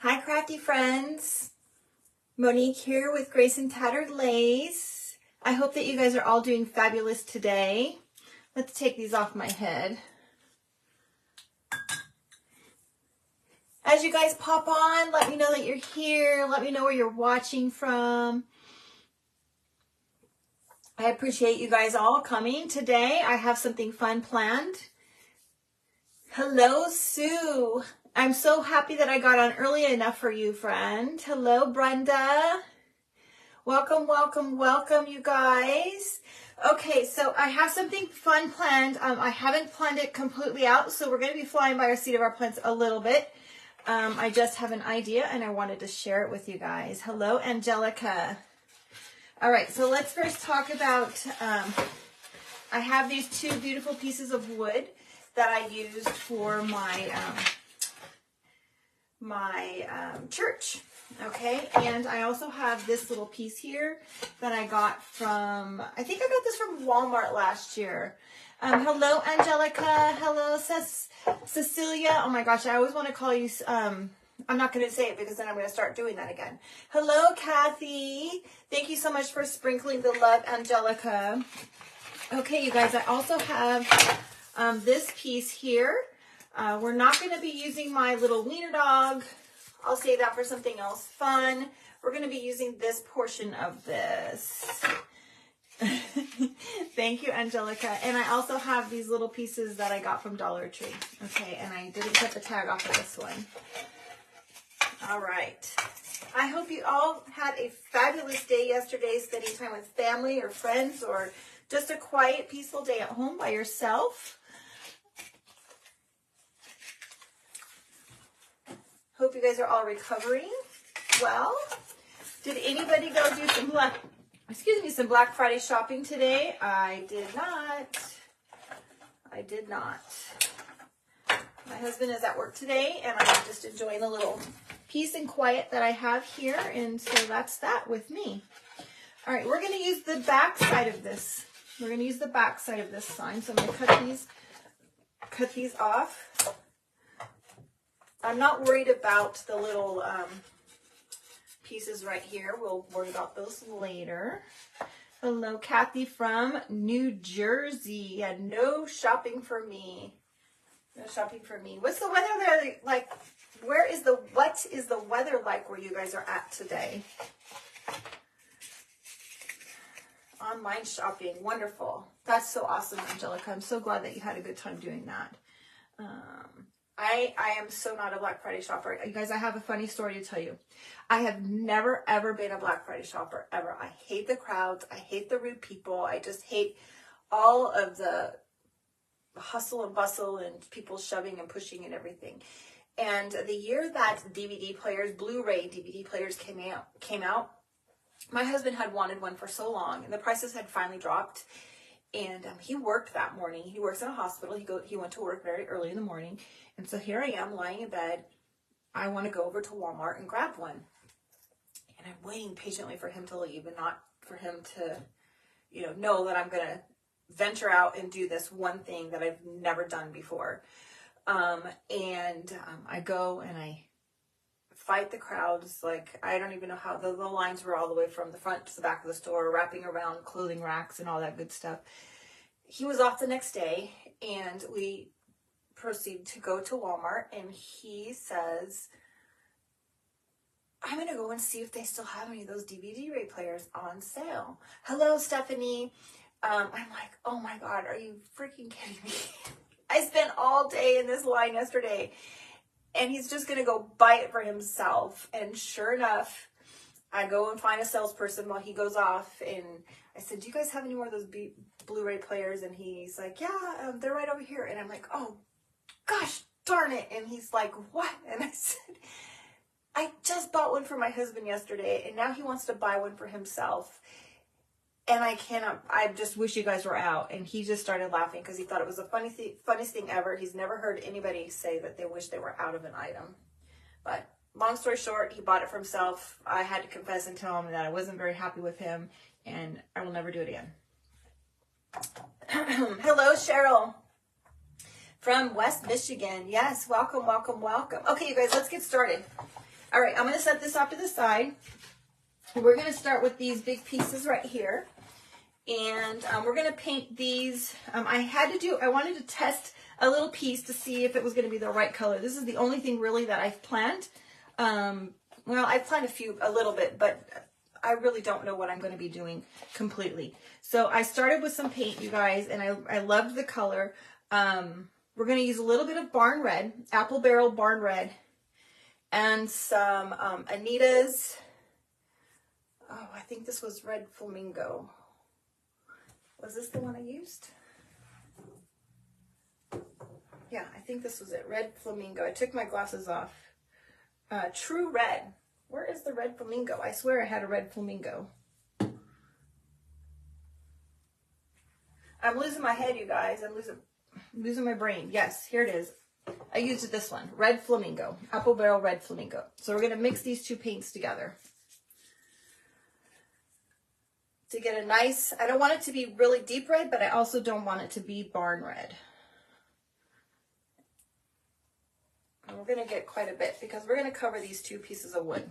Hi, crafty friends. Monique here with Grace and Tattered Lace. I hope that you guys are all doing fabulous today. Let's take these off my head. As you guys pop on, let me know that you're here. Let me know where you're watching from. I appreciate you guys all coming today. I have something fun planned. Hello, Sue. I'm so happy that I got on early enough for you, friend. Hello, Brenda. Welcome, welcome, welcome, you guys. Okay, so I have something fun planned. I haven't planned it completely out, so we're going to be flying by our seat of our plants a little bit. I just have an idea, and I wanted to share it with you guys. Hello, Angelica. All right, so let's first talk about, I have these two beautiful pieces of wood that I used for my church, okay? And I also have this little piece here that I got from, I think I got this from Walmart last year. Hello, Angelica. Hello, Cecilia. Oh my gosh, I always want to call you, I'm not going to say it because then I'm going to start doing that again. Hello, Kathy. Thank you so much for sprinkling the love, Angelica. Okay, you guys, I also have this piece here. We're not going to be using my little wiener dog. I'll save that for something else fun. We're going to be using this portion of this. Thank you, Angelica. And I also have these little pieces that I got from Dollar Tree. Okay, and I didn't cut the tag off of this one. All right. I hope you all had a fabulous day yesterday, spending time with family or friends, or just a quiet, peaceful day at home by yourself. Hope you guys are all recovering well. Did anybody go do some Black Friday shopping today? I did not. I did not. My husband is at work today, and I'm just enjoying the little peace and quiet that I have here, and so that's that with me. All right, we're going to use the back side of this. We're going to use the back side of this sign, so I'm going to cut these off. I'm not worried about the little pieces right here. We'll worry about those later. Hello, Kathy from New Jersey. Yeah, no shopping for me. No shopping for me. What's the weather there like? What is the weather like where you guys are at today? Online shopping. Wonderful. That's so awesome, Angelica. I'm so glad that you had a good time doing that. I am so not a Black Friday shopper. You guys, I have a funny story to tell you. I have never, ever been a Black Friday shopper, ever. I hate the crowds. I hate the rude people. I just hate all of the hustle and bustle and people shoving and pushing and everything. And the year that DVD players, Blu-ray DVD players came out, my husband had wanted one for so long, and the prices had finally dropped. And he worked that morning. He works in a hospital. He went to work very early in the morning. And so here I am lying in bed. I want to go over to Walmart and grab one. And I'm waiting patiently for him to leave and not for him to, know that I'm going to venture out and do this one thing that I've never done before. I go and I fight the crowds. Like, I don't even know how the lines were all the way from the front to the back of the store, wrapping around clothing racks and all that good stuff. He was off the next day, and we proceed to go to Walmart, and he says, I'm going to go and see if they still have any of those DVD players on sale. Hello, Stephanie. I'm like, oh my God, are you freaking kidding me? I spent all day in this line yesterday, and he's just going to go buy it for himself. And sure enough, I go and find a salesperson while he goes off, and I said, do you guys have any more of those Blu-ray players? And he's like, yeah, they're right over here. And I'm like, oh, gosh, darn it. And he's like, what? And I said, I just bought one for my husband yesterday, and now he wants to buy one for himself. And I just wish you guys were out. And he just started laughing because he thought it was the funniest thing ever. He's never heard anybody say that they wish they were out of an item. But long story short, he bought it for himself. I had to confess and tell him that I wasn't very happy with him, and I will never do it again. Hello, Cheryl from West Michigan. Yes, welcome, welcome, welcome. Okay, you guys, let's get started. All right, I'm going to set this off to the side. We're going to start with these big pieces right here. And we're going to paint these. I wanted to test a little piece to see if it was going to be the right color. This is the only thing really that I've planned. Well, I've planned a little bit, but I really don't know what I'm going to be doing completely. So I started with some paint, you guys, and I loved the color. We're going to use a little bit of Barn Red, Apple Barrel Barn Red, and some Anita's, oh, I think this was Red Flamingo. Was this the one I used? Yeah, I think this was it, Red Flamingo. I took my glasses off. True Red. Where is the Red Flamingo? I swear I had a Red Flamingo. I'm losing my head, you guys. I'm losing my brain. Yes, here it is. I used this one, Red Flamingo, Apple Barrel Red Flamingo. So we're going to mix these two paints together to get a nice, I don't want it to be really deep red, but I also don't want it to be barn red. And we're going to get quite a bit because we're going to cover these two pieces of wood.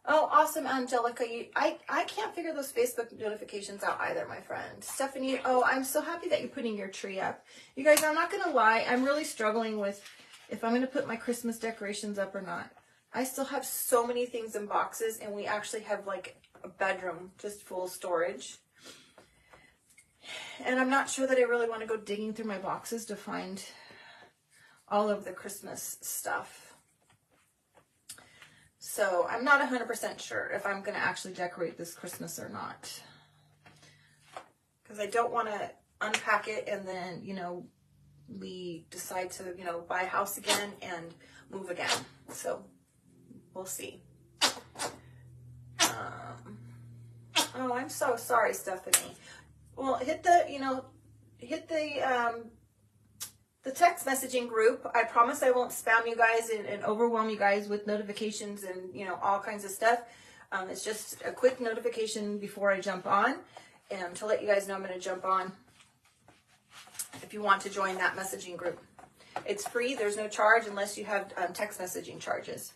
Oh, awesome, Angelica. I can't figure those Facebook notifications out either, my friend. Stephanie, oh, I'm so happy that you're putting your tree up. You guys, I'm not going to lie. I'm really struggling with if I'm going to put my Christmas decorations up or not. I still have so many things in boxes, and we actually have like a bedroom just full of storage. And I'm not sure that I really want to go digging through my boxes to find all of the Christmas stuff. So I'm not 100% sure if I'm going to actually decorate this Christmas or not. Because I don't want to unpack it and then, you know, we decide to, you know, buy a house again and move again. So we'll see. Oh, I'm so sorry, Stephanie. Well, hit the text messaging group. I promise I won't spam you guys and overwhelm you guys with notifications and, you know, all kinds of stuff. It's just a quick notification before I jump on to let you guys know I'm going to jump on if you want to join that messaging group. It's free. There's no charge unless you have text messaging charges.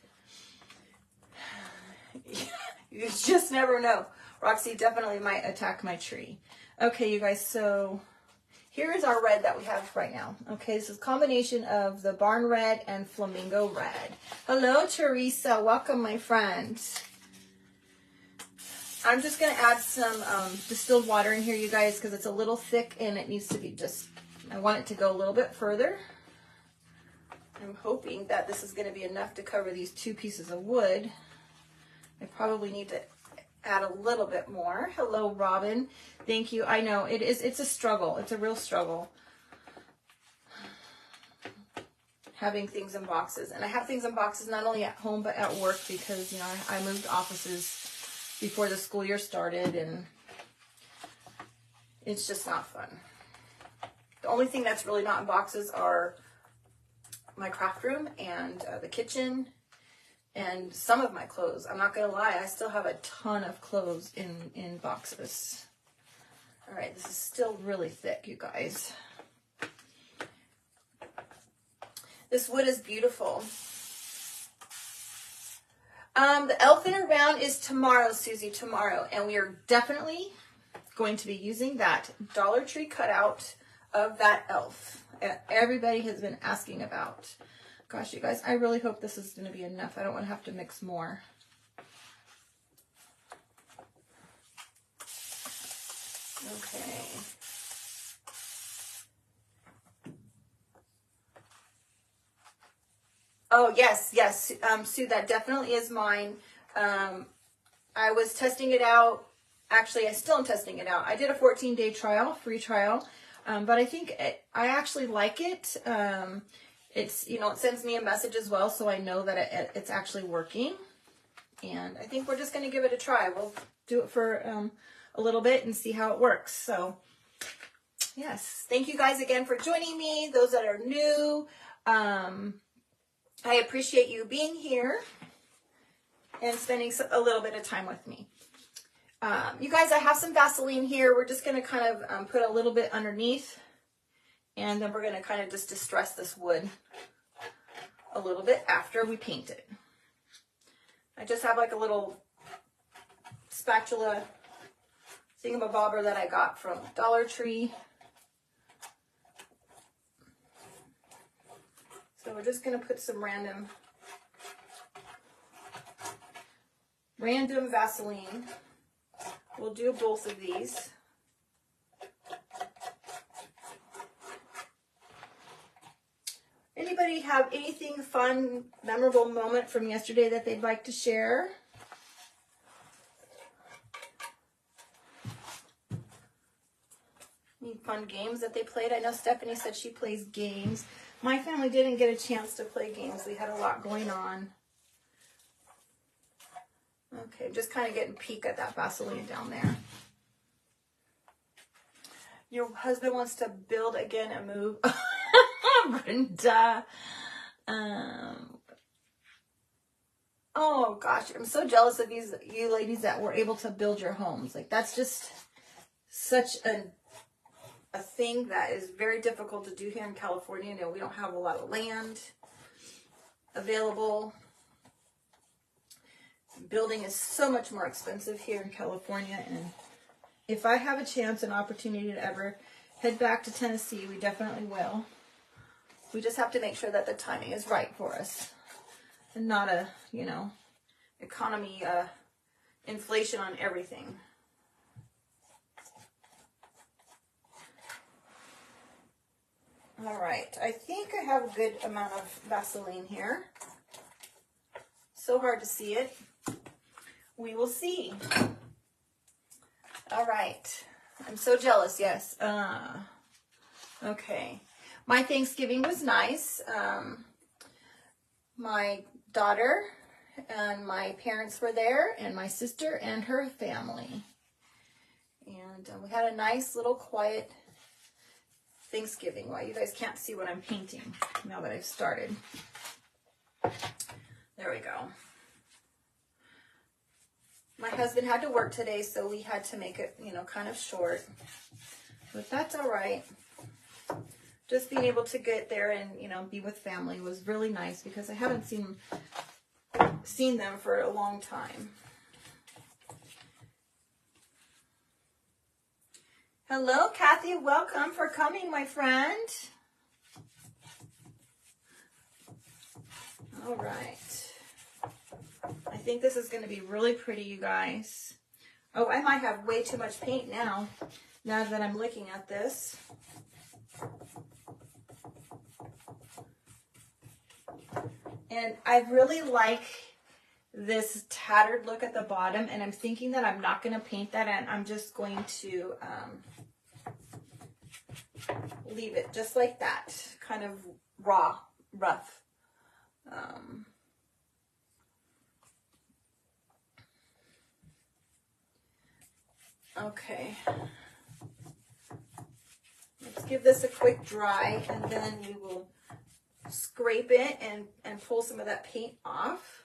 You just never know. Roxy definitely might attack my tree. Okay, you guys, so here's our red that we have right now. Okay, this is a combination of the Barn Red and Flamingo Red. Hello, Teresa. Welcome, my friend. I'm just going to add some distilled water in here, you guys, because it's a little thick and it needs to be just, I want it to go a little bit further. I'm hoping that this is going to be enough to cover these two pieces of wood. I probably need to add a little bit more. Hello, Robin. Thank you. I know it's a struggle. It's a real struggle having things in boxes. And I have things in boxes not only at home but at work because, you know, I moved offices before the school year started and it's just not fun. The only thing that's really not in boxes are my craft room and the kitchen and some of my clothes. I'm not going to lie, I still have a ton of clothes in boxes. All right, this is still really thick, you guys. This wood is beautiful. The elephant around is tomorrow, Susie, tomorrow. And we are definitely going to be using that Dollar Tree cutout of that elf. Everybody has been asking about. Gosh, you guys, I really hope this is going to be enough. I don't want to have to mix more. Okay. Oh, yes, yes. Sue, that definitely is mine. I was testing it out. Actually, I still am testing it out. I did a 14-day trial, free trial. But I think I actually like it. It's, you know, it sends me a message as well, so I know that it's actually working. And I think we're just going to give it a try. We'll do it for a little bit and see how it works. So, yes. Thank you guys again for joining me. Those that are new, I appreciate you being here and spending a little bit of time with me. You guys, I have some Vaseline here. We're just going to kind of put a little bit underneath, and then we're going to kind of just distress this wood a little bit after we paint it. I just have like a little spatula thingamabobber that I got from Dollar Tree. So we're just going to put some random Vaseline. We'll do both of these. Anybody have anything fun, memorable moment from yesterday that they'd like to share? Any fun games that they played? I know Stephanie said she plays games. My family didn't get a chance to play games. We had a lot going on. Okay, just kind of getting a peek at that Vaseline down there. Your husband wants to build again and move. Brenda. Oh gosh, I'm so jealous of you ladies that were able to build your homes. Like, that's just such a thing that is very difficult to do here in California. You know, we don't have a lot of land available. Building is so much more expensive here in California, and if I have a chance and opportunity to ever head back to Tennessee, we definitely will. We just have to make sure that the timing is right for us, and not a, you know, economy, inflation on everything. All right, I think I have a good amount of Vaseline here. So hard to see it. We will see. All right. I'm so jealous, yes. Okay. My Thanksgiving was nice. My daughter and my parents were there, and my sister and her family. And we had a nice little quiet Thanksgiving. Well, you guys can't see what I'm painting now that I've started. There we go. My husband had to work today, so we had to make it, you know, kind of short. But that's all right. Just being able to get there and, you know, be with family was really nice because I haven't seen them for a long time. Hello, Kathy. Welcome for coming, my friend. All right. I think this is going to be really pretty, you guys. Oh, I might have way too much paint now that I'm looking at this. And I really like this tattered look at the bottom, and I'm thinking that I'm not going to paint that, and I'm just going to leave it just like that, kind of rough. Okay. Let's give this a quick dry, and then we will scrape it and pull some of that paint off.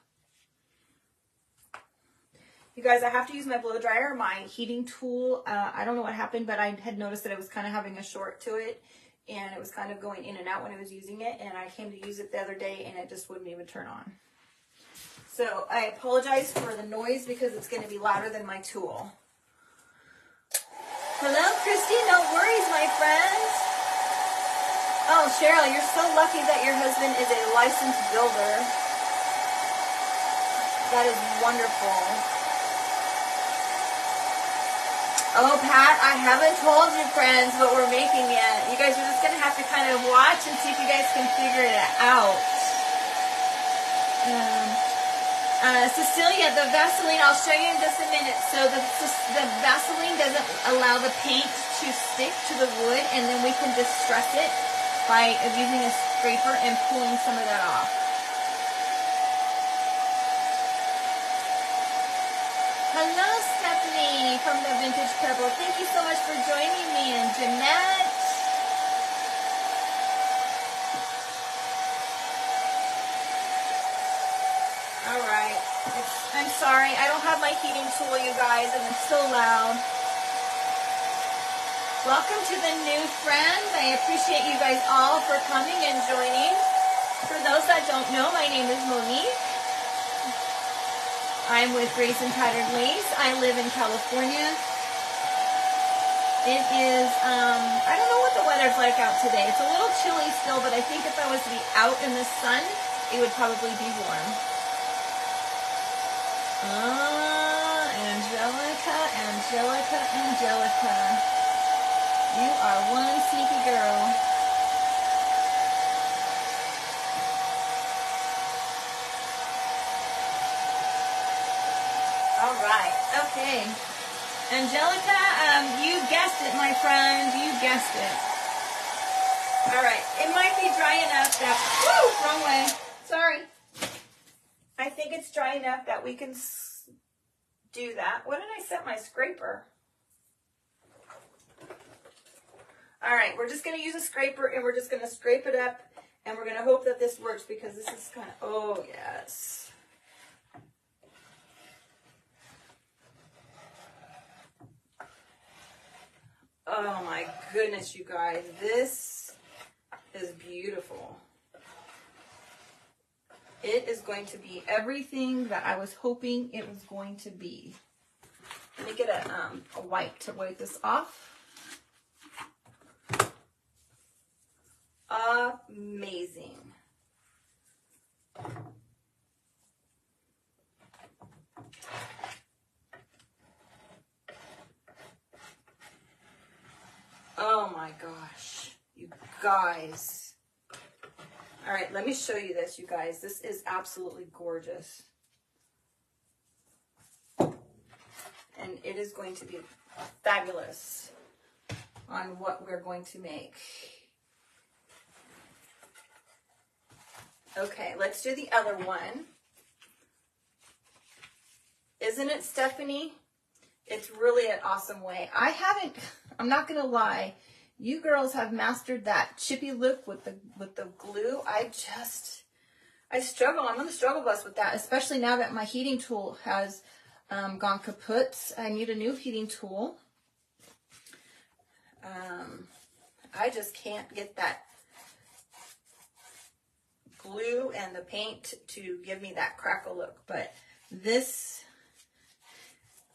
You guys, I have to use my blow dryer. My heating tool, I don't know what happened, but I had noticed that it was kind of having a short to it, and it was kind of going in and out when I was using it, and I came to use it the other day, and it just wouldn't even turn on. So I apologize for the noise because it's going to be louder than my tool. Hello, Christy. No worries, my friend. Oh, Cheryl, you're so lucky that your husband is a licensed builder. That is wonderful. Oh, Pat, I haven't told you, friends, what we're making yet. You guys are just going to have to kind of watch and see if you guys can figure it out. Cecilia, the Vaseline, I'll show you in just a minute. So the Vaseline doesn't allow the paint to stick to the wood, and then we can distress it by using a scraper and pulling some of that off. Hello, Stephanie from the Vintage Pebble. Thank you so much for joining me, and Jeanette. All right. I'm sorry. I don't have my heating tool, you guys, and it's so loud. Welcome to the new friends. I appreciate you guys all for coming and joining. For those that don't know, my name is Monique. I'm with Grace and Tattered Lace. I live in California. It is, I don't know what the weather's like out today. It's a little chilly still, but I think if I was to be out in the sun, it would probably be warm. Angelica, Angelica, Angelica. You are one sneaky girl. All right, okay. Angelica, you guessed it, my friend. You guessed it. All right, it might be dry enough that, woo, wrong way. Sorry. I think it's dry enough that we can do that. What did I set my scraper? All right, we're just going to use a scraper and we're just going to scrape it up and we're going to hope that this works because this is kind of, oh yes. Oh my goodness, you guys, this is beautiful. It is going to be everything that I was hoping it was going to be. Let me get a wipe to wipe this off. Amazing. Oh my gosh, you guys. All right, let me show you this, you guys. This is absolutely gorgeous. And it is going to be fabulous on what we're going to make. Okay, let's do the other one. Isn't it, Stephanie? It's really an awesome way. I'm not going to lie. You girls have mastered that chippy look with the glue. I struggle. I'm on the struggle bus with that, especially now that my heating tool has gone kaput. I need a new heating tool. I just can't get that glue and the paint to give me that crackle look. But this,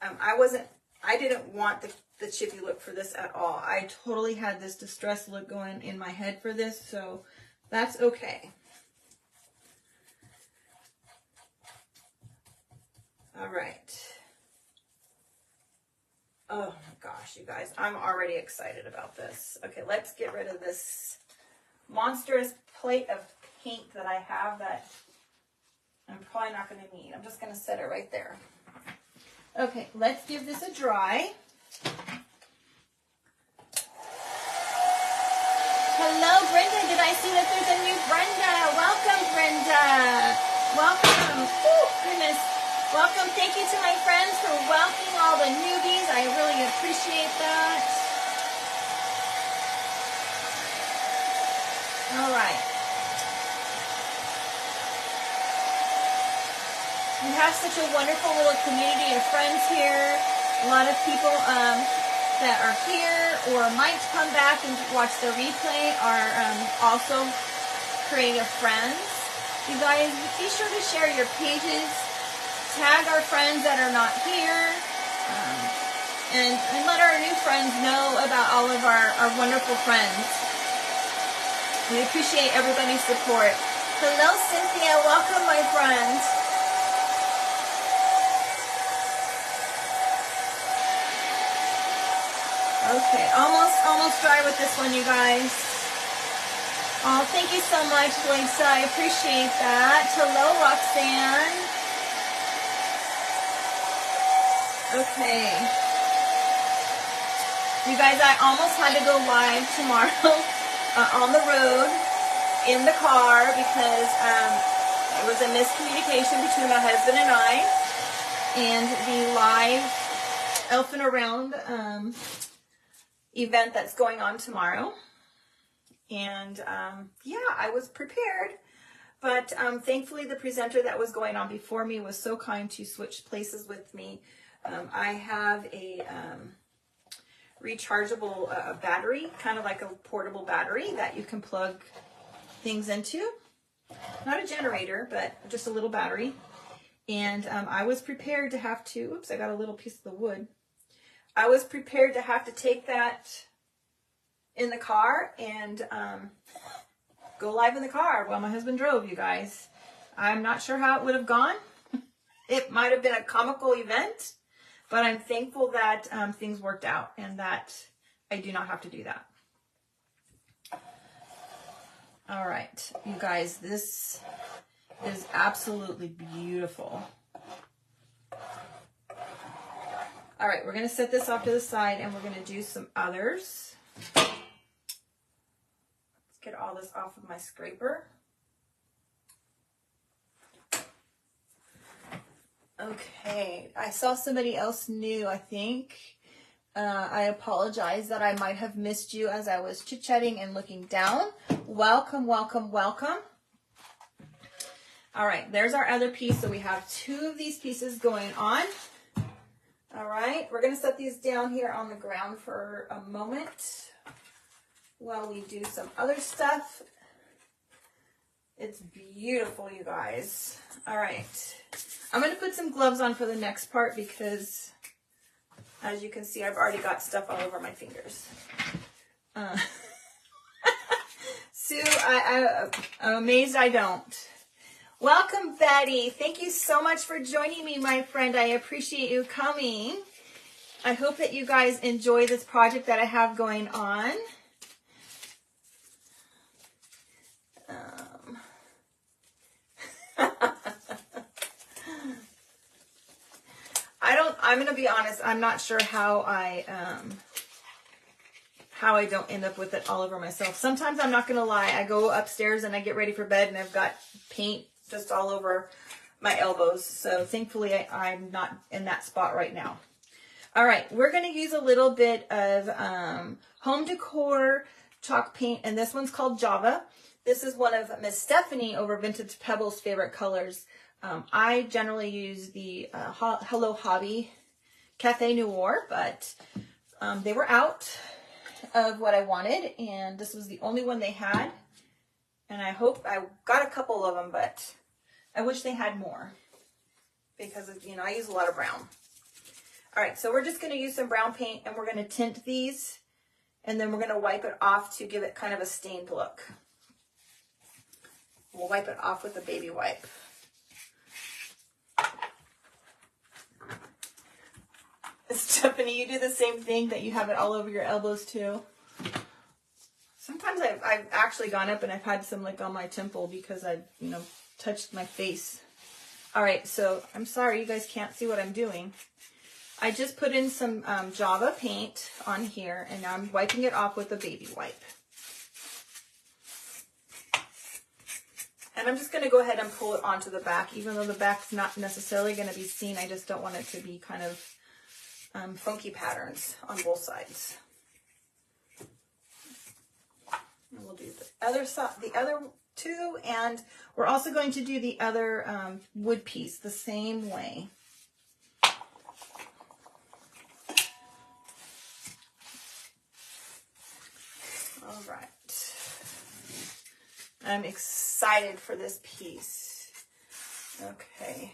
I didn't want the chippy look for this at all. I totally had this distressed look going in my head for this, so that's okay. All right. Oh my gosh, you guys, I'm already excited about this. Okay, let's get rid of this monstrous plate of paint that I have that I'm probably not going to need. I'm just going to set it right there. Okay, let's give this a dry. Hello, Brenda. Did I see that there's a new Brenda? Welcome, Brenda. Welcome. Oh, goodness. Welcome. Thank you to my friends for welcoming all the newbies. I really appreciate that. All right. We have such a wonderful little community of friends here. A lot of people that are here or might come back and watch the replay are also creative friends. You guys, be sure to share your pages. Tag our friends that are not here. And let our new friends know about all of our wonderful friends. We appreciate everybody's support. Hello, Cynthia. Welcome, my friend. Okay, almost dry with this one, you guys. Oh, thank you so much, Lisa. I appreciate that. Hello, Roxanne. Okay. You guys, I almost had to go live tomorrow on the road in the car because it was a miscommunication between my husband and I, and the live Elfing Around event that's going on tomorrow. And yeah, I was prepared, But thankfully, the presenter that was going on before me was so kind to switch places with me. I have a rechargeable battery, kind of like a portable battery that you can plug things into. Not a generator, but just a little battery. And I was prepared to have to, oops, I got a little piece of the wood. I was prepared to have to take that in the car and go live in the car while my husband drove, you guys. I'm not sure how it would have gone. It might have been a comical event, but I'm thankful that things worked out and that I do not have to do that. All right, you guys, this is absolutely beautiful. All right, we're going to set this off to the side and we're going to do some others. Let's get all this off of my scraper. Okay, I saw somebody else new, I think. I apologize that I might have missed you as I was chit-chatting and looking down. Welcome, welcome, welcome. All right, there's our other piece. So we have two of these pieces going on. All right, we're going to set these down here on the ground for a moment while we do some other stuff. It's beautiful, you guys. All right, I'm going to put some gloves on for the next part because, as you can see, I've already got stuff all over my fingers. Sue, I'm amazed I don't. Welcome, Betty. Thank you so much for joining me, my friend. I appreciate you coming. I hope that you guys enjoy this project that I have going on. I'm going to be honest, I'm not sure how I don't end up with it all over myself. Sometimes, I'm not going to lie, I go upstairs and I get ready for bed and I've got paint just all over my elbows. So thankfully, I'm not in that spot right now. All right, we're going to use a little bit of home decor chalk paint, and this one's called Java. This is one of Miss Stephanie over Vintage Pebbles' favorite colors. I generally use the Hello Hobby Cafe Noir, but they were out of what I wanted, and this was the only one they had. And I hope I got a couple of them, but I wish they had more because, you know, I use a lot of brown. All right, so we're just going to use some brown paint, and we're going to tint these, and then we're going to wipe it off to give it kind of a stained look. We'll wipe it off with a baby wipe. Stephanie, you do the same thing, that you have it all over your elbows too? Sometimes I've actually gone up and I've had some like on my temple because I've, you know, touched my face. All right, so I'm sorry you guys can't see what I'm doing. I just put in some Java paint on here, and now I'm wiping it off with a baby wipe. And I'm just going to go ahead and pull it onto the back, even though the back's not necessarily going to be seen. I just don't want it to be kind of funky patterns on both sides. And we'll do the other side, the other two, and we're also going to do the other wood piece the same way. All right. I'm excited for this piece. Okay.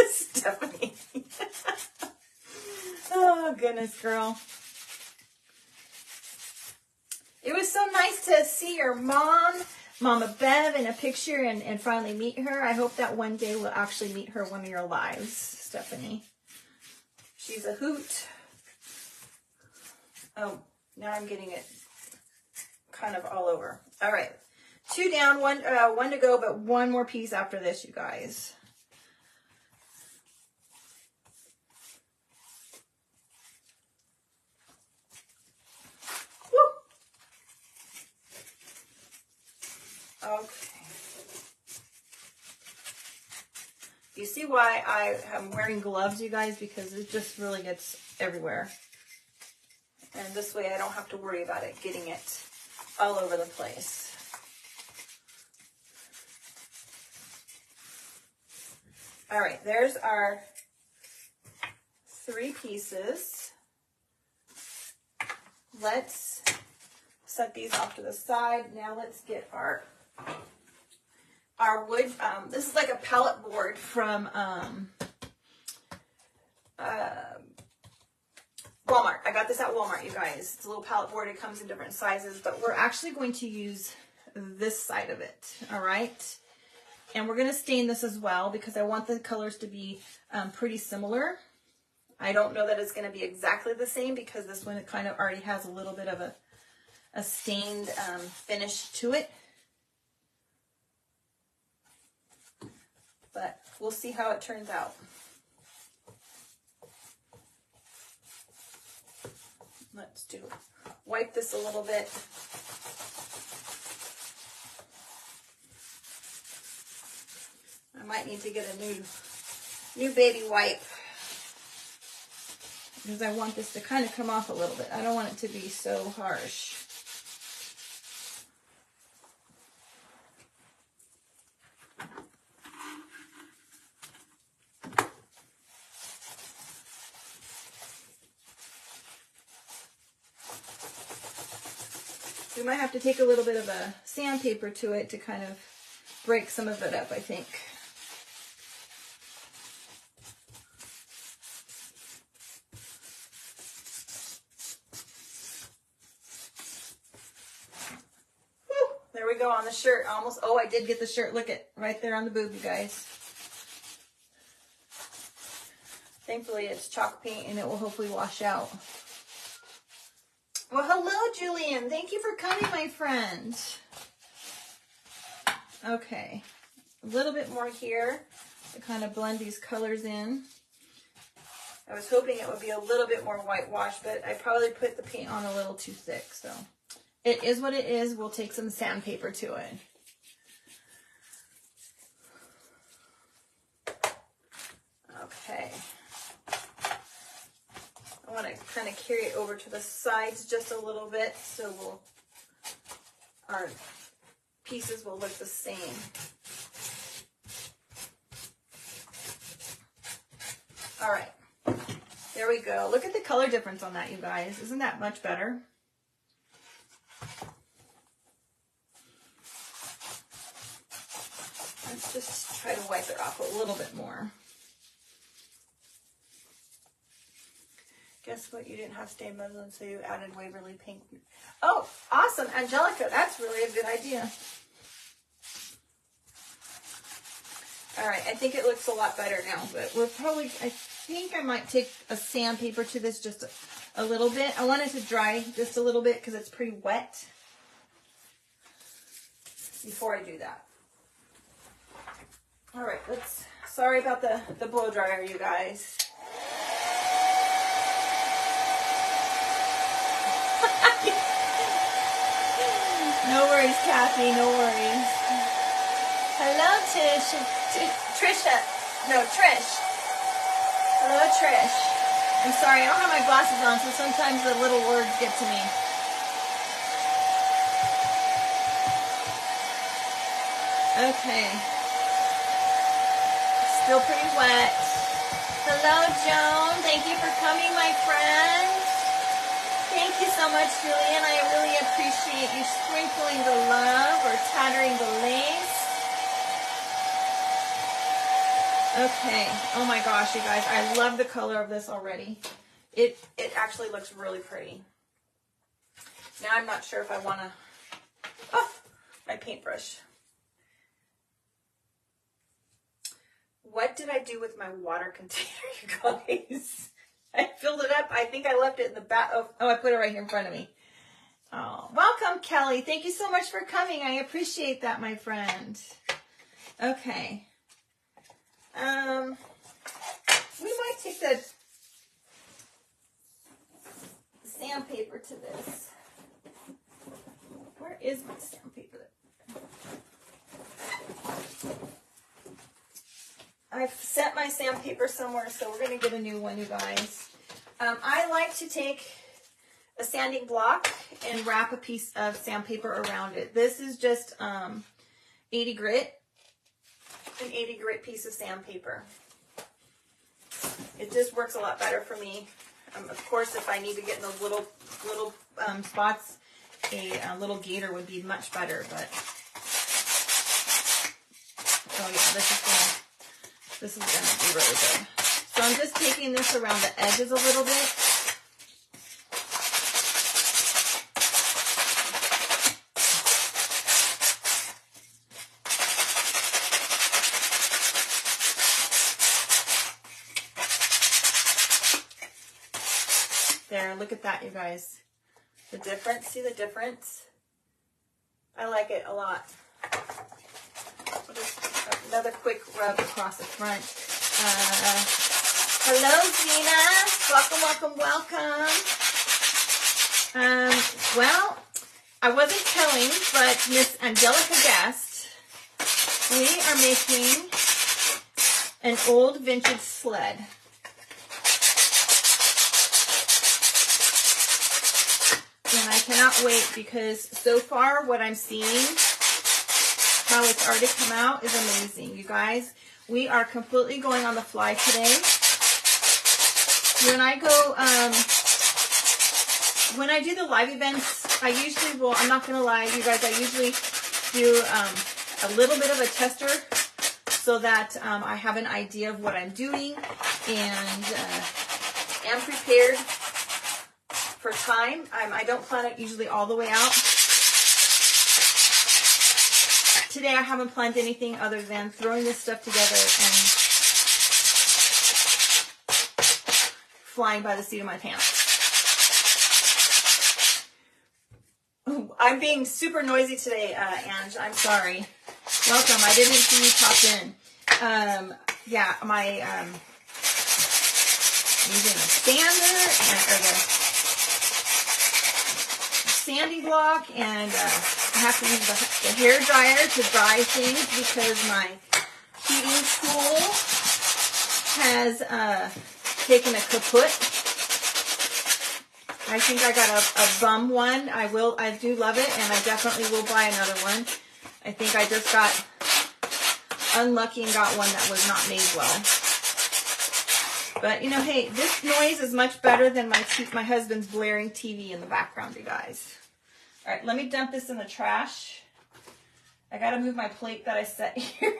Stephanie. Oh, goodness, girl. It was so nice to see your mom, Mama Bev, in a picture and finally meet her. I hope that one day we'll actually meet her one of your lives, Stephanie. She's a hoot. Oh, now I'm getting it kind of all over. All right. 2 down, one to go, but one more piece after this, you guys. Okay. You see why I am wearing gloves, you guys? Because it just really gets everywhere. And this way I don't have to worry about it getting it all over the place. All right, there's our 3 pieces. Let's set these off to the side. Now let's get our wood. This is like a pallet board from Walmart. I got this at Walmart, you guys. It's a little pallet board. It comes in different sizes, but we're actually going to use this side of it, all right? And we're going to stain this as well because I want the colors to be pretty similar. I don't know that it's going to be exactly the same because this one, it kind of already has a little bit of a stained finish to it. But we'll see how it turns out. Let's wipe this a little bit. I might need to get a new baby wipe because I want this to kind of come off a little bit. I don't want it to be so harsh. We might have to take a little bit of a sandpaper to it to kind of break some of it up, I think. Woo, there we go on the shirt. Almost, oh, I did get the shirt. Look at right there on the boob, you guys. Thankfully, it's chalk paint and it will hopefully wash out. Well, hello, Julian. Thank you for coming, my friend. Okay, a little bit more here to kind of blend these colors in. I was hoping it would be a little bit more whitewash, but I probably put the paint on a little too thick, so it is what it is. We'll take some sandpaper to it. Okay. I want to kind of carry it over to the sides just a little bit so our pieces will look the same. All right, there we go. Look at the color difference on that, you guys. Isn't that much better? Let's just try to wipe it off a little bit more. Guess what? You didn't have stained muslin, so you added Waverly Pink. Oh, awesome, Angelica. That's really a good idea. All right, I think it looks a lot better now, but we're probably, I think I might take a sandpaper to this just a little bit. I want it to dry just a little bit because it's pretty wet before I do that. All right, sorry about the blow dryer, you guys. No worries, Kathy, no worries. Hello, Trisha. No, Trish. Hello, Trish. I'm sorry, I don't have my glasses on, so sometimes the little words get to me. Okay. Still pretty wet. Hello, Joan. Thank you for coming, my friend. Thank you so much, Julian. I really appreciate you sprinkling the love or tattering the lace. Okay. Oh my gosh, you guys. I love the color of this already. It actually looks really pretty. Now I'm not sure if I want to... Oh, my paintbrush. What did I do with my water container, you guys? I filled it up. I think I left it in the back. Oh, I put it right here in front of me. Oh, welcome, Kelly. Thank you so much for coming. I appreciate that, my friend. Okay. We might take the sandpaper to this. Where is my sandpaper? I've set my sandpaper somewhere, so we're going to get a new one, you guys. I like to take a sanding block and wrap a piece of sandpaper around it. This is just 80 grit, an 80 grit piece of sandpaper. It just works a lot better for me. Of course, if I need to get in those little spots, a little gator would be much better. But oh yeah, this is gonna be really good. So I'm just taking this around the edges a little bit. There, look at that, you guys. The difference, see the difference? I like it a lot. Just another quick rub across the front. Hello, Zena. Welcome. Well, I wasn't telling, but Miss Angelica guessed. We are making an old vintage sled. And I cannot wait because so far what I'm seeing, how it's already come out is amazing. You guys, we are completely going on the fly today. When I go, when I do the live events, I usually will, I'm not going to lie, you guys, I usually do a little bit of a tester so that I have an idea of what I'm doing and am prepared for time. I don't plan it usually all the way out. Today I haven't planned anything other than throwing this stuff together and flying by the seat of my pants. I'm being super noisy today, Ange. I'm sorry. Welcome. I didn't see you pop in. Yeah, my using a sander or the sanding block, and I have to use the hair dryer to dry things because my heating tool has taken a kaput. I think I got a bum one. I do love it, and I definitely will buy another one. I think I just got unlucky and got one that was not made well. But, you know, hey, this noise is much better than my husband's blaring TV in the background, you guys. All right, let me dump this in the trash. I got to move my plate that I set here.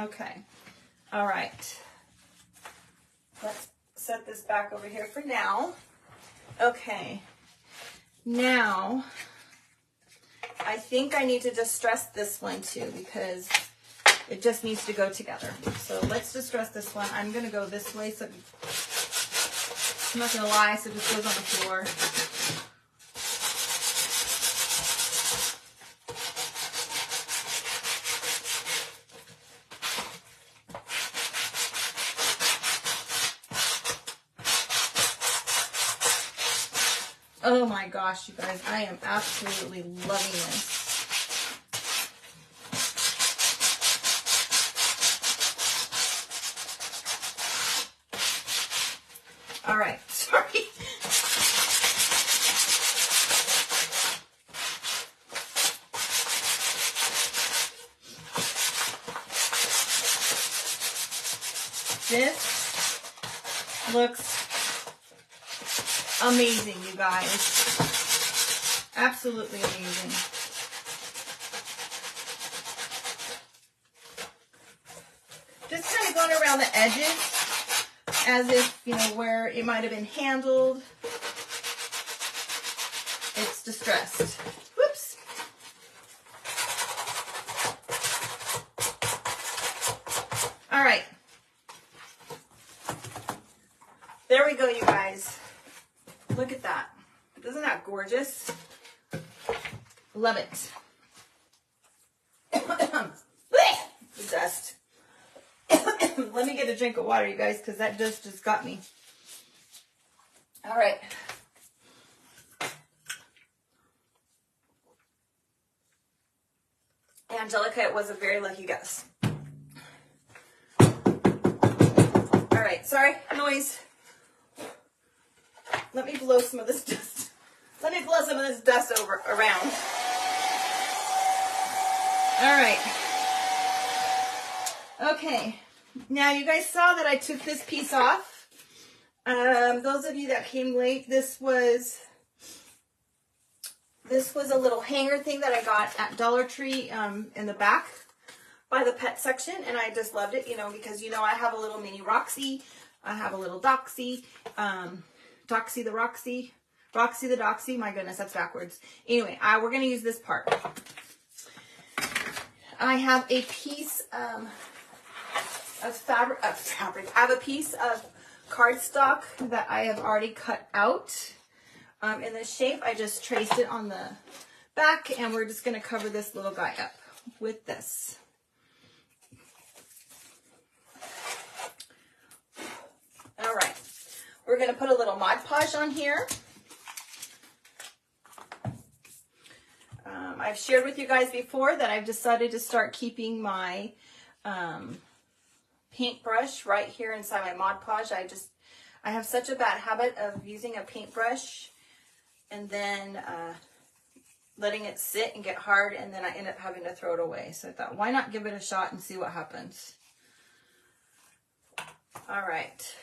Okay. All right. Let's set this back over here for now. Okay. Now, I think I need to distress this one too because it just needs to go together. So let's distress this one. I'm going to go this way. So I'm not going to lie, so it just goes on the floor. Oh my gosh, you guys, I am absolutely loving this. All right, sorry. This looks amazing, you guys. Absolutely amazing. Just kind of going around the edges as if, you know, where it might have been handled. It's distressed. Whoops. All right. There we go, you guys. Look at that. Isn't that gorgeous? Love it. The dust. Let me get a drink of water, you guys, because that dust just got me. All right. Angelica, it was a very lucky guess. All right, sorry, noise. Let me blow some of this dust. Let me blow some of this dust around. All right. Okay. Now you guys saw that I took this piece off. Those of you that came late, this was a little hanger thing that I got at Dollar Tree in the back by the pet section, and I just loved it, you know, because you know I have a little mini Roxy, I have a little Doxy, Doxy the Roxy, Roxy the Doxy. My goodness, that's backwards. Anyway, we're gonna use this part. I have a piece of fabric. I have a piece of cardstock that I have already cut out in this shape. I just traced it on the back, and we're just going to cover this little guy up with this. All right, we're going to put a little Mod Podge on here. I've shared with you guys before that I've decided to start keeping my paintbrush right here inside my Mod Podge. I have such a bad habit of using a paintbrush and then letting it sit and get hard, and then I end up having to throw it away. So I thought, why not give it a shot and see what happens? All right.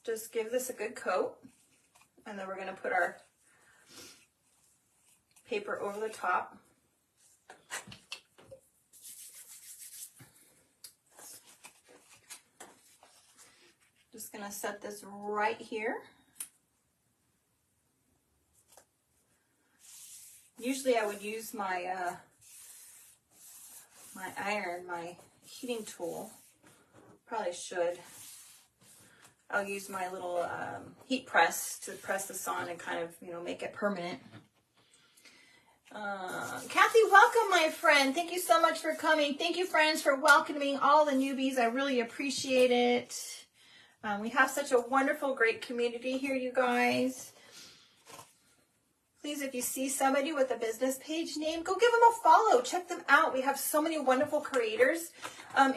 Just give this a good coat, and then we're going to put our paper over the top. Just going to set this right here. Usually I would use my my heating tool. Probably should. I'll use my little heat press to press this on and kind of, you know, make it permanent. Kathy, welcome, my friend. Thank you so much for coming. Thank you, friends, for welcoming all the newbies. I really appreciate it. We have such a wonderful, great community here, you guys. Please, if you see somebody with a business page name, go give them a follow. Check them out. We have so many wonderful creators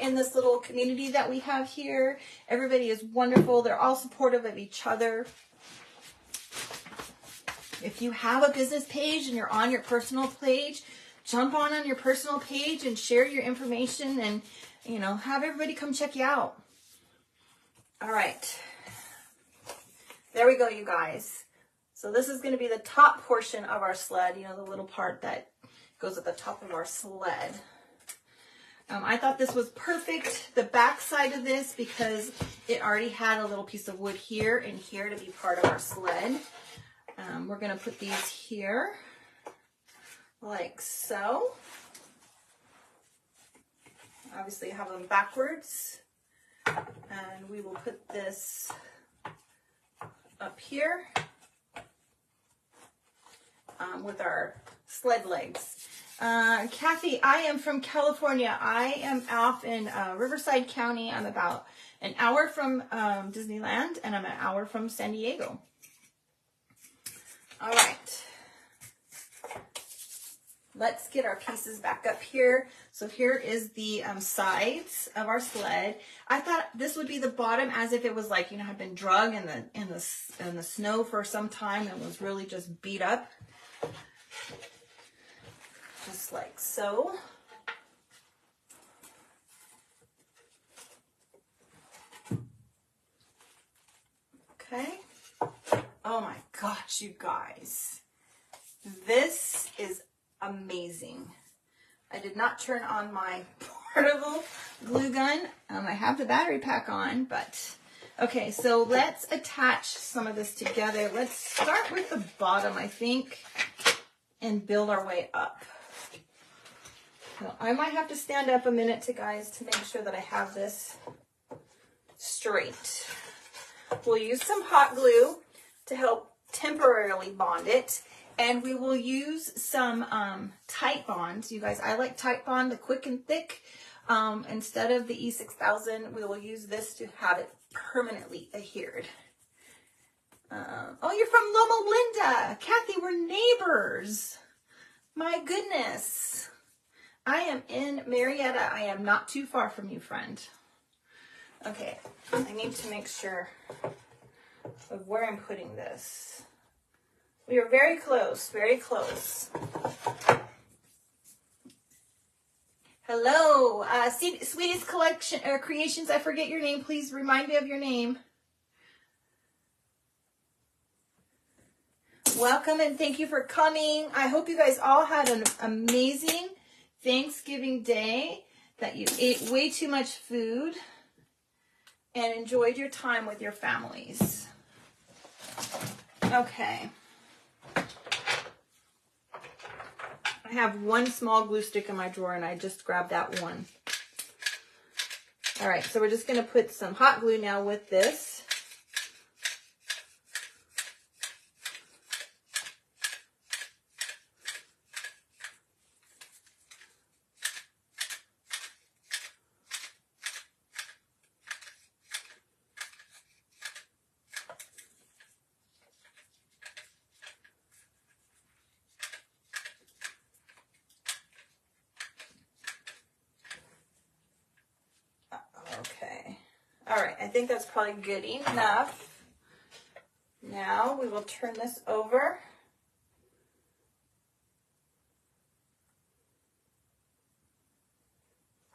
in this little community that we have here. Everybody is wonderful. They're all supportive of each other. If you have a business page and you're on your personal page, jump on your personal page and share your information, and, you know, have everybody come check you out. All right. There we go, you guys. So this is going to be the top portion of our sled, you know, the little part that goes at the top of our sled. I thought this was perfect, the back side of this, because it already had a little piece of wood here and here to be part of our sled. We're going to put these here, like so. Obviously have them backwards. And we will put this up here with our sled legs. Kathy, I am from California. I am off in Riverside County. I'm about an hour from Disneyland, and I'm an hour from San Diego. All right. Let's get our pieces back up here. So here is the sides of our sled. I thought this would be the bottom, as if it was like, you know, had been drug in the snow for some time and was really just beat up. Just like so. Okay. Oh my gosh, you guys. This is amazing. I did not turn on my portable glue gun. I have the battery pack on, but okay, so let's attach some of this together. Let's start with the bottom, I think, and build our way up. So I might have to stand up a minute, guys, to make sure that I have this straight. We'll use some hot glue to help temporarily bond it. And we will use some Titebond. You guys, I like Titebond, the quick and thick. Instead of the E6000, we will use this to have it permanently adhered. Oh, you're from Loma Linda. Kathy, we're neighbors. My goodness. I am in Marietta. I am not too far from you, friend. Okay, I need to make sure of where I'm putting this. We are very close, very close. Hello, Sweetest Collection or Creations. I forget your name. Please remind me of your name. Welcome and thank you for coming. I hope you guys all had an amazing Thanksgiving Day, that you ate way too much food and enjoyed your time with your families. Okay. I have one small glue stick in my drawer and I just grabbed that one. All right, so we're just going to put some hot glue now with this. Okay. All right, I think that's probably good enough. Now we will turn this over.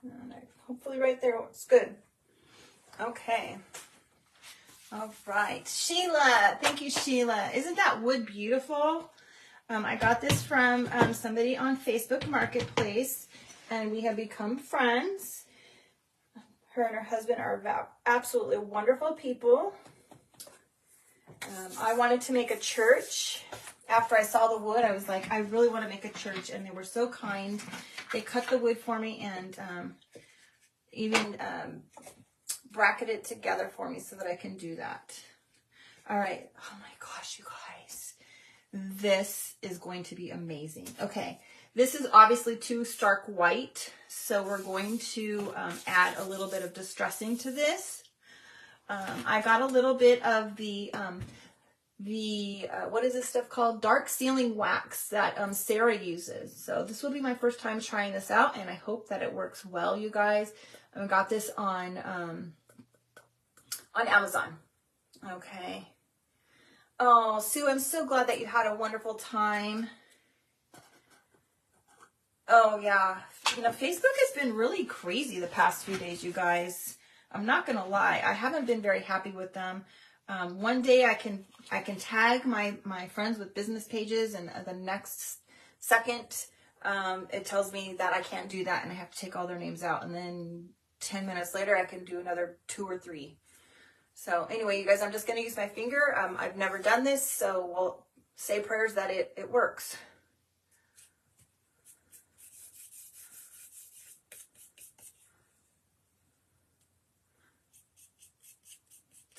And hopefully right there it's good. Okay. All right. Sheila. Thank you, Sheila. Isn't that wood beautiful? I got this from somebody on Facebook Marketplace, and we have become friends. Her and her husband are absolutely wonderful people. I wanted to make a church. After I saw the wood, I was like, I really want to make a church. And they were so kind. They cut the wood for me and even bracketed it together for me so that I can do that. All right. Oh my gosh, you guys. This is going to be amazing. Okay. This is obviously too stark white. So we're going to add a little bit of distressing to this. I got a little bit of the what is this stuff called? Dark sealing wax that Sarah uses. So this will be my first time trying this out, and I hope that it works well, you guys. I got this on Amazon. Okay. Oh, Sue, I'm so glad that you had a wonderful time. Oh, yeah. You know, Facebook has been really crazy the past few days, you guys. I'm not going to lie. I haven't been very happy with them. One day I can tag my friends with business pages, and the next second it tells me that I can't do that and I have to take all their names out. And then 10 minutes later, I can do another 2 or 3. So anyway, you guys, I'm just going to use my finger. I've never done this, so we'll say prayers that it works.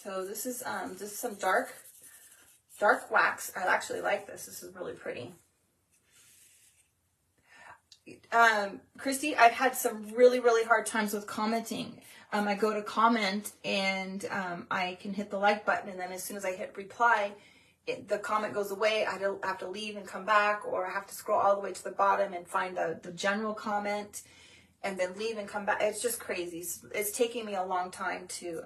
So this is some dark wax. I actually like this. This is really pretty. Christy, I've had some really hard times with commenting. I go to comment and I can hit the like button, and then as soon as I hit reply, the comment goes away. I don't have to leave and come back, or I have to scroll all the way to the bottom and find the general comment and then leave and come back. It's just crazy. It's taking me a long time to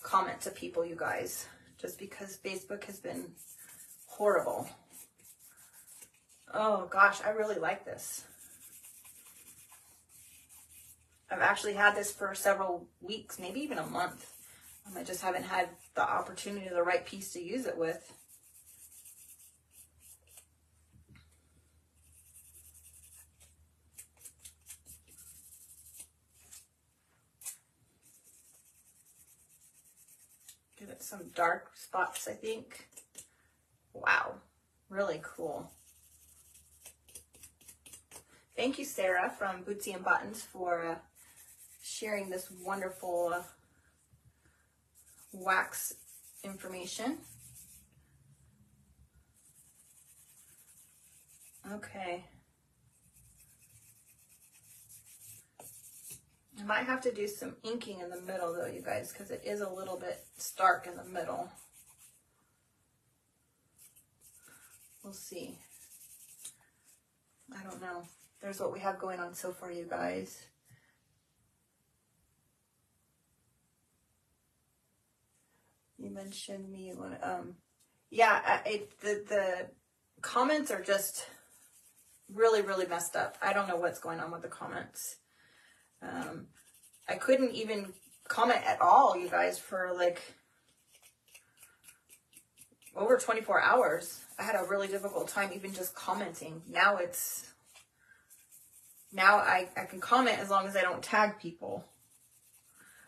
comment to people, you guys, just because Facebook has been horrible. Oh gosh, I really like this. I've actually had this for several weeks, maybe even a month. I just haven't had the opportunity, the right piece to use it with. Give it some dark spots, I think. Wow, really cool. Thank you, Sarah from Bootsy and Buttons, for sharing this wonderful wax information. Okay. I might have to do some inking in the middle though, you guys, because it is a little bit stark in the middle. We'll see. don't know. There's what we have going on so far, you guys. You mentioned me when, yeah, the comments are just really, really messed up. I don't know what's going on with the comments. I couldn't even comment at all, you guys, for like over 24 hours. I had a really difficult time even just commenting. Now I can comment as long as I don't tag people.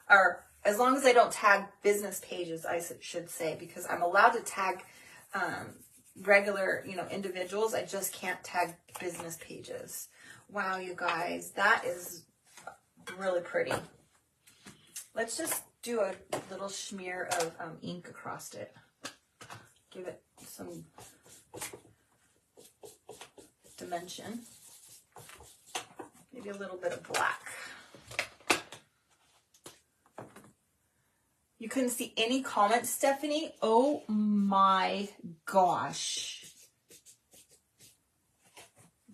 Or as long as I don't tag business pages, I should say, because I'm allowed to tag regular, individuals. I just can't tag business pages. Wow, you guys, that is really pretty. Let's just do a little smear of ink across it. Give it some dimension. Maybe a little bit of black. You couldn't see any comments, Stephanie? Oh my gosh.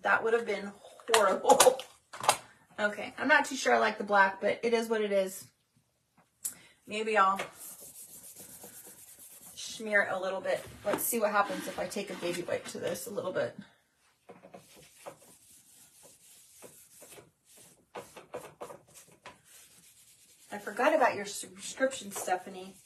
That would have been horrible. Okay, I'm not too sure I like the black, but it is what it is. Maybe I'll smear it a little bit. Let's see what happens if I take a baby wipe to this a little bit. I forgot about your subscription, Stephanie.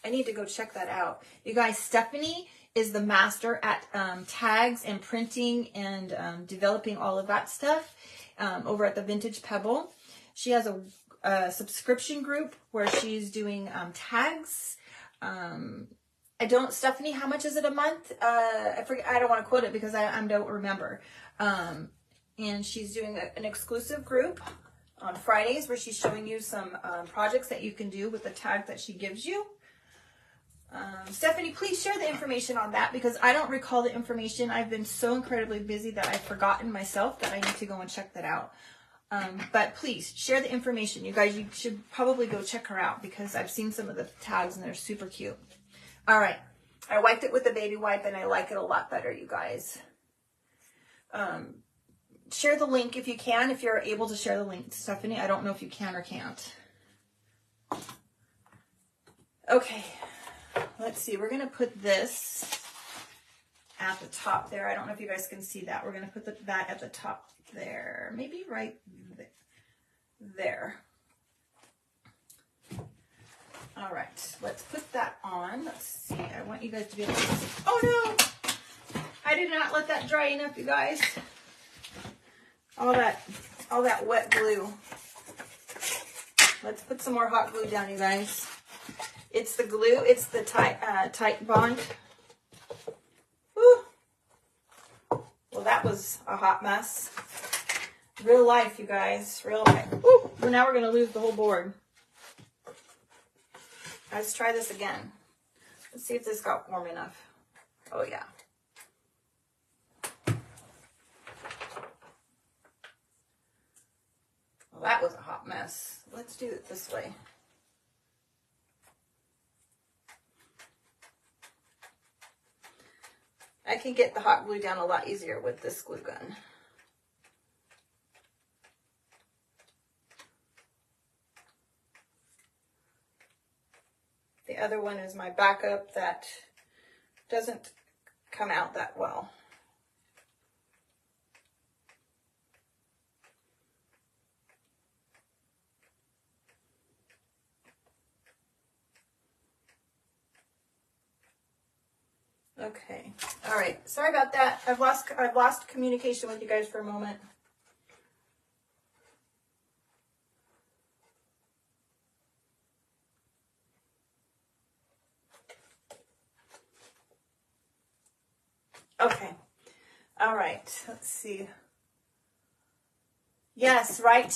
I need to go check that out. You guys, Stephanie is the master at tags and printing and developing all of that stuff over at the Vintage Pebble. She has a subscription group where she's doing tags. Stephanie, how much is it a month? I forget. I don't want to quote it because I don't remember. And she's doing an exclusive group on Fridays where she's showing you some projects that you can do with the tag that she gives you. Stephanie, please share the information on that because I don't recall the information. I've been so incredibly busy that I've forgotten myself that I need to go and check that out. But please share the information. You guys, you should probably go check her out because I've seen some of the tags and they're super cute. All right. I wiped it with a baby wipe and I like it a lot better, you guys. Share the link if you can, if you're able to share the link, Stephanie. I don't know if you can or can't. Okay, let's see. We're going to put this at the top there. I don't know if you guys can see that. We're going to put that at the top there. Maybe right there. All right, let's put that on. Let's see. I want you guys to be able to see. Oh, no. I did not let that dry enough, you guys. All that wet glue. Let's put some more hot glue down, you guys. It's the glue. It's the Titebond. Woo. Well, that was a hot mess. Real life, you guys. Real life. Woo. Well, now we're going to lose the whole board. Let's try this again. Let's see if this got warm enough. Oh, yeah. Well, that was a hot mess. Let's do it this way. I can get the hot glue down a lot easier with this glue gun. The other one is my backup that doesn't come out that well. Okay. All right. Sorry about that. I've lost communication with you guys for a moment. Okay. All right. Let's see. Yes, right.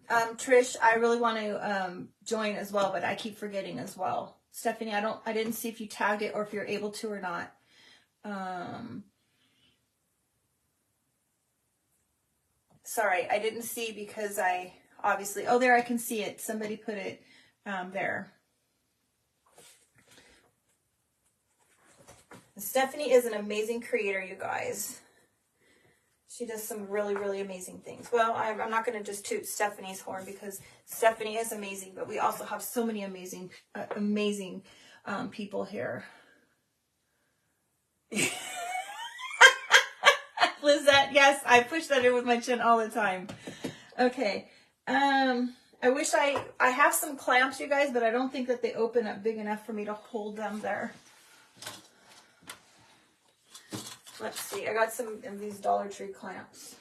Trish, I really want to join as well, but I keep forgetting as well. Stephanie, I didn't see if you tagged it or if you're able to or not. Sorry, I didn't see because I obviously, oh, there I can see it. Somebody put it there. Stephanie is an amazing creator, you guys. She does some really, really amazing things. Well, I'm not going to just toot Stephanie's horn because Stephanie is amazing, but we also have so many amazing, amazing people here. Lizette, yes, I push that in with my chin all the time. Okay. I wish I have some clamps, you guys, but I don't think that they open up big enough for me to hold them there. Let's see. I got some of these Dollar Tree clamps.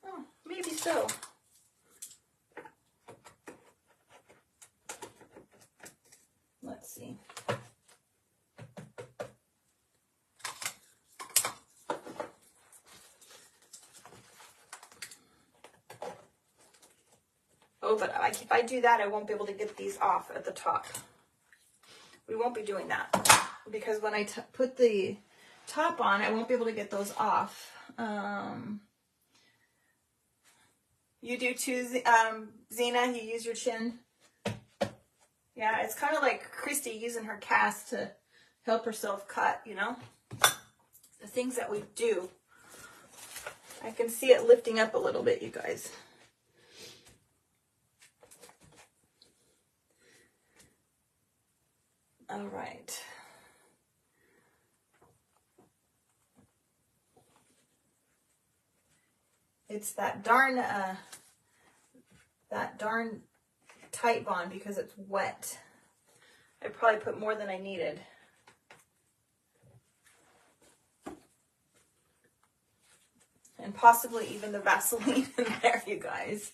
Oh, maybe so. Let's see. Oh, but if I do that, I won't be able to get these off at the top. We won't be doing that because when I put the top on, I won't be able to get those off. You do too, Zena? You use your chin? Yeah, it's kind of like Christy using her cast to help herself cut, you know? The things that we do. I can see it lifting up a little bit, you guys. All right. It's that darn tight bond because it's wet. I probably put more than I needed. And possibly even the Vaseline in there, you guys.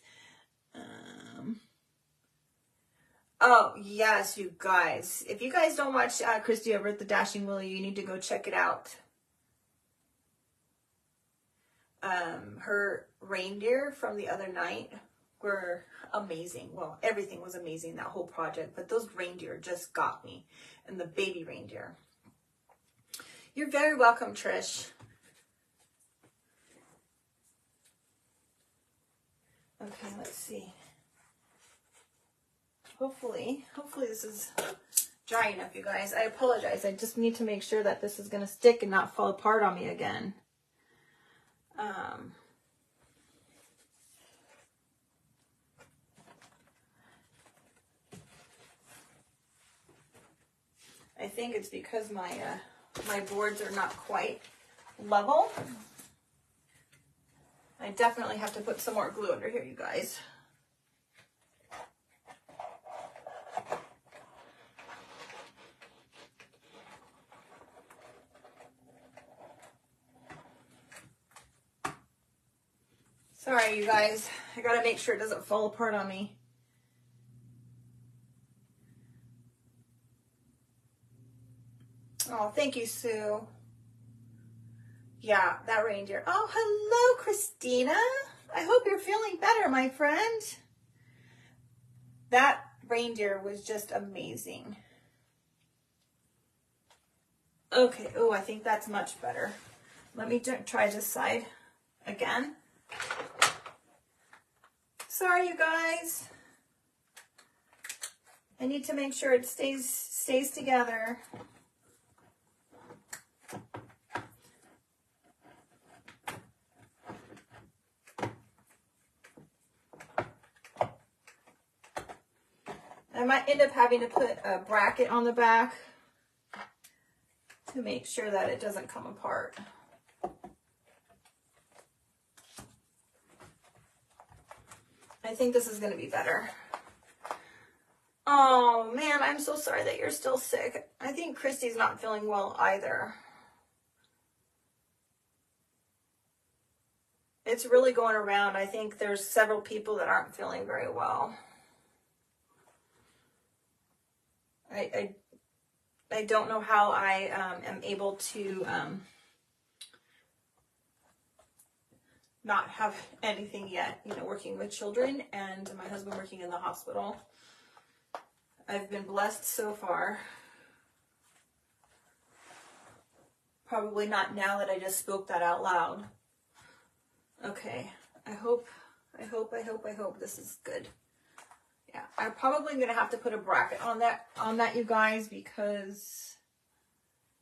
Oh, yes, you guys. If you guys don't watch Christy over at the Dashing Willie, you need to go check it out. Her reindeer from the other night were amazing. Well, everything was amazing, that whole project. But those reindeer just got me. And the baby reindeer. You're very welcome, Trish. Okay, let's see. Hopefully this is dry enough, you guys. I apologize. I just need to make sure that this is going to stick and not fall apart on me again. I think it's because my my boards are not quite level. I definitely have to put some more glue under here, you guys. Sorry, you guys. I gotta make sure it doesn't fall apart on me. Oh, thank you, Sue. Yeah, that reindeer. Oh, hello, Christina. I hope you're feeling better, my friend. That reindeer was just amazing. Okay, oh, I think that's much better. Let me try this side again. Sorry, you guys. I need to make sure it stays together. I might end up having to put a bracket on the back to make sure that it doesn't come apart. I think this is going to be better. Oh, man, I'm so sorry that you're still sick. I think Christy's not feeling well either. It's really going around. I think there's several people that aren't feeling very well. I don't know how I am able to not have anything yet, you know, working with children and my husband working in the hospital. I've been blessed so far. Probably not now that I just spoke that out loud. Okay, I hope this is good. Yeah, I'm probably going to have to put a bracket on that, you guys, because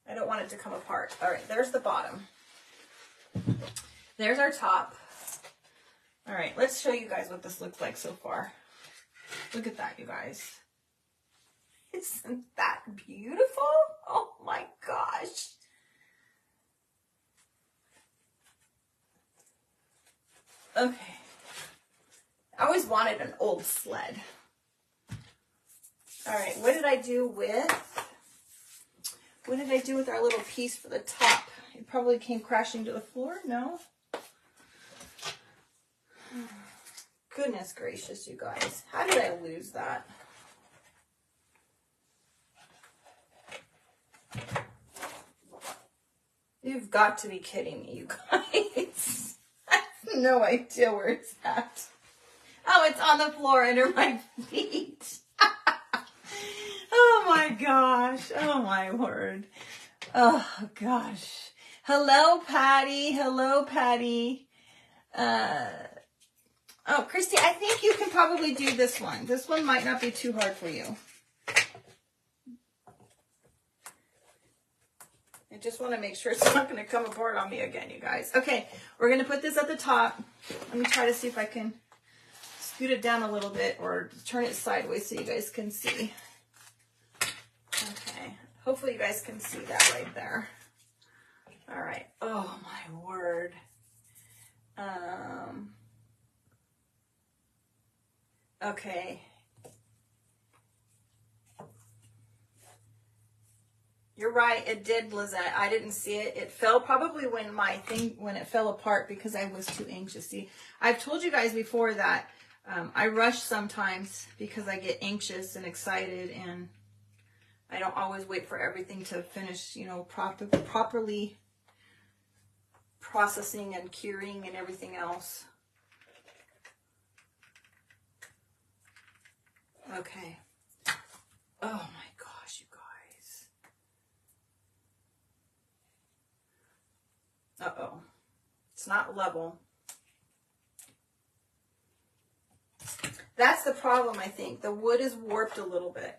I don't want it to come apart. All right, there's the bottom. There's our top. All right, let's show you guys what this looks like so far. Look at that, you guys. Isn't that beautiful? Oh my gosh. Okay. I always wanted an old sled. All right, what did I do with our little piece for the top? It probably came crashing to the floor, no? Goodness gracious, you guys. How did I lose that? You've got to be kidding me, you guys. I have no idea where it's at. Oh, it's on the floor under my feet. Oh my gosh. Oh my word. Oh gosh. Hello, Patty. Hello, Patty. Oh, Christy, I think you can probably do this one. This one might not be too hard for you. I just want to make sure it's not going to come apart on me again, you guys. Okay, we're going to put this at the top. Let me try to see if I can scoot it down a little bit or turn it sideways so you guys can see. Okay, hopefully you guys can see that right there. All right. Oh, my word. Okay. You're right, it did, Lizette. I didn't see it. It fell probably when it fell apart because I was too anxious. See, I've told you guys before that I rush sometimes because I get anxious and excited, and I don't always wait for everything to finish, you know, properly processing and curing and everything else. Okay. Oh my gosh, you guys. Uh-oh. It's not level. That's the problem, I think. The wood is warped a little bit.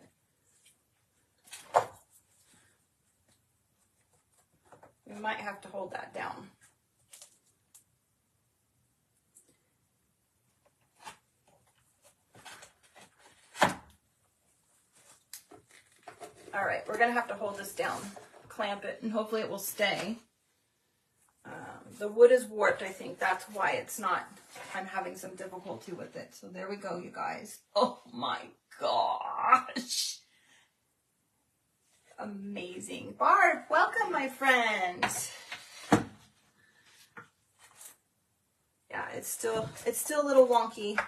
We might have to hold that down. All right, we're going to have to hold this down, clamp it, and hopefully it will stay. The wood is warped, I think. That's why it's not, I'm having some difficulty with it. So there we go, you guys. Oh my gosh. Amazing. Barb, welcome, my friend. Yeah, it's still a little wonky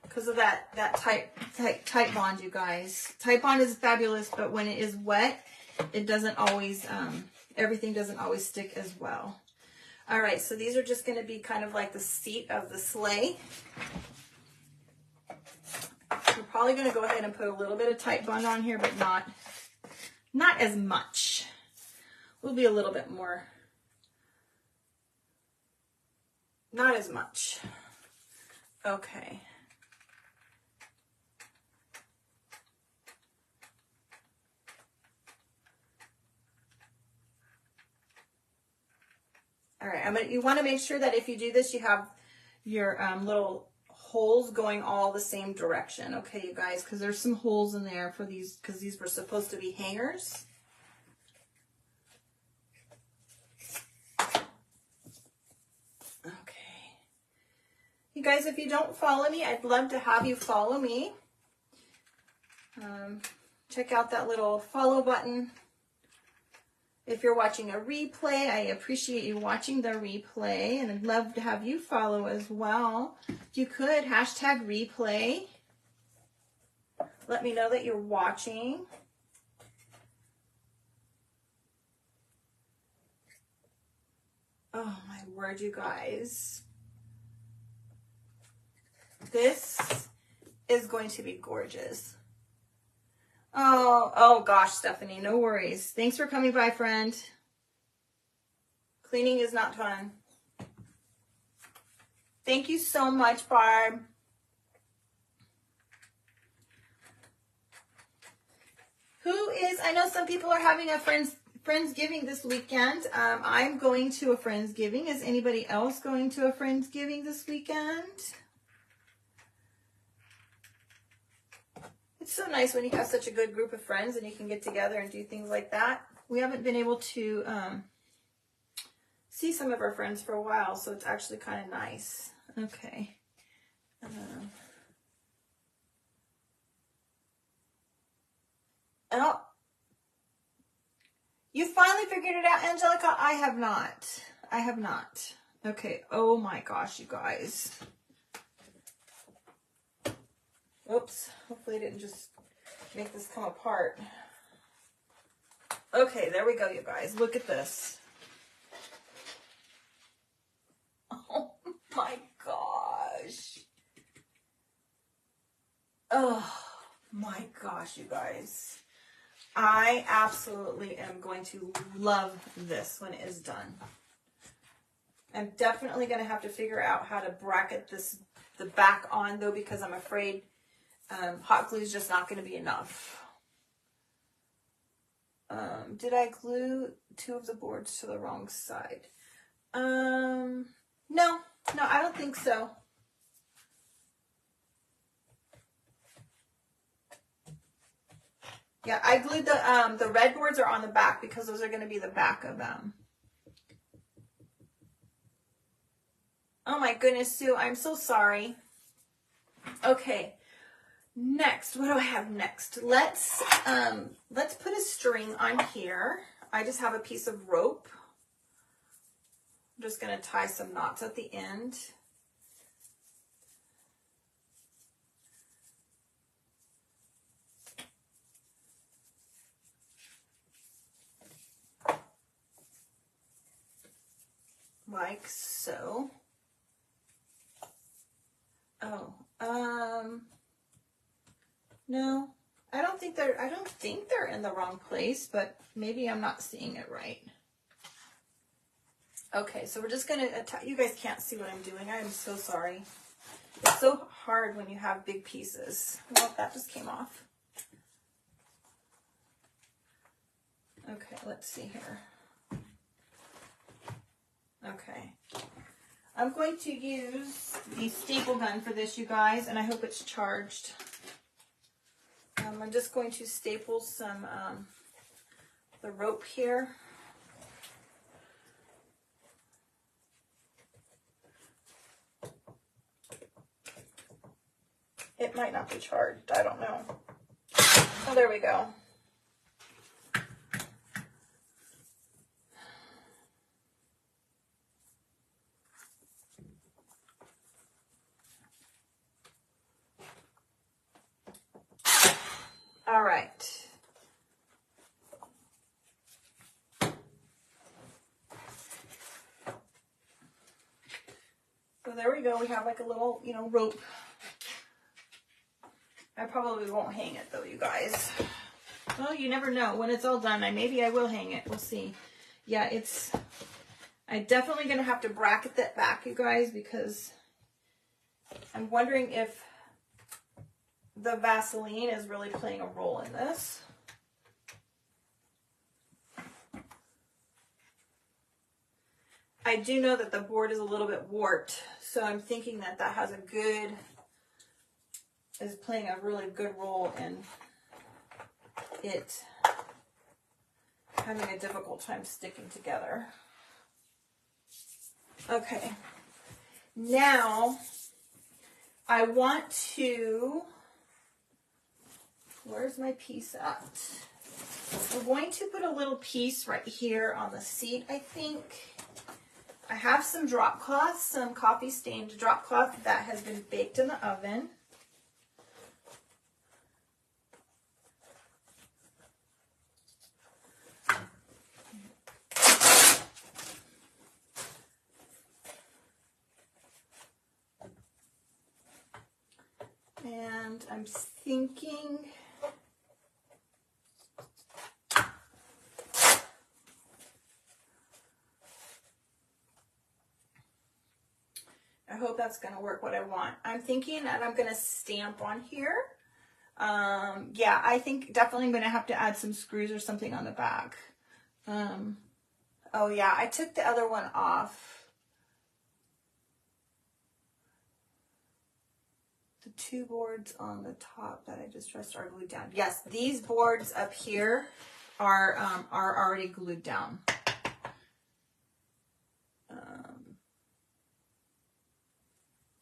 because of that Titebond, you guys. Titebond is fabulous, but when it is wet, it doesn't always, everything doesn't always stick as well. All right, so these are just going to be kind of like the seat of the sleigh. We're probably going to go ahead and put a little bit of Titebond on here, but not as much. We'll be a little bit more. Not as much. Okay. All right, you want to make sure that if you do this, you have your little holes going all the same direction. Okay, you guys, because there's some holes in there for these, because these were supposed to be hangers. Okay. You guys, if you don't follow me, I'd love to have you follow me. Check out that little follow button. If you're watching a replay, I appreciate you watching the replay, and I'd love to have you follow as well. If you could, hashtag replay. Let me know that you're watching. Oh my word, you guys. This is going to be gorgeous. Oh gosh, Stephanie, no worries. Thanks for coming by, friend. Cleaning is not fun. Thank you so much, Barb. I know some people are having a Friendsgiving this weekend. I'm going to a Friendsgiving. Is anybody else going to a Friendsgiving this weekend? It's so nice when you have such a good group of friends and you can get together and do things like that. We haven't been able to see some of our friends for a while, so it's actually kind of nice. Okay. Oh, you finally figured it out, Angelica? I have not. I have not. Okay. Oh my gosh, you guys. Oops. Hopefully I didn't just make this come apart. Okay, there we go, you guys. Look at this. Oh my gosh. Oh my gosh, you guys. I absolutely am going to love this when it is done. I'm definitely going to have to figure out how to bracket the back on though, because I'm afraid hot glue is just not going to be enough. Did I glue two of the boards to the wrong side? No, I don't think so. Yeah, I glued the red boards are on the back because those are going to be the back of them. Oh my goodness, Sue, I'm so sorry. Okay, next, what do I have next? Let's put a string on here. I just have a piece of rope. I'm just going to tie some knots at the end. Like so. Oh, no, I don't think they're in the wrong place, but maybe I'm not seeing it right. Okay, so we're just gonna you guys can't see what I'm doing. I am so sorry. It's so hard when you have big pieces. Well, that just came off. Okay, let's see here. Okay. I'm going to use the staple gun for this, you guys, and I hope it's charged. I'm just going to staple some the rope here. It might not be charged, I don't know. Oh, there we go. All right. So there we go. We have like a little, rope. I probably won't hang it though, you guys. Well, you never know. When it's all done, maybe I will hang it. We'll see. Yeah, I'm definitely going to have to bracket that back, you guys, because I'm wondering if the Vaseline is really playing a role in this. I do know that the board is a little bit warped, so I'm thinking that is playing a really good role in it having a difficult time sticking together. Okay, now I want to, where's my piece at? We're going to put a little piece right here on the seat, I think. I have some drop cloth, some coffee stained drop cloth that has been baked in the oven. And I'm thinking, I hope that's going to work what I want. I'm thinking that I'm going to stamp on here. Yeah, I think definitely I'm going to have to add some screws or something on the back. Oh yeah, I took the other one off. The two boards on the top that I just dressed are glued down. Yes, these boards up here are already glued down.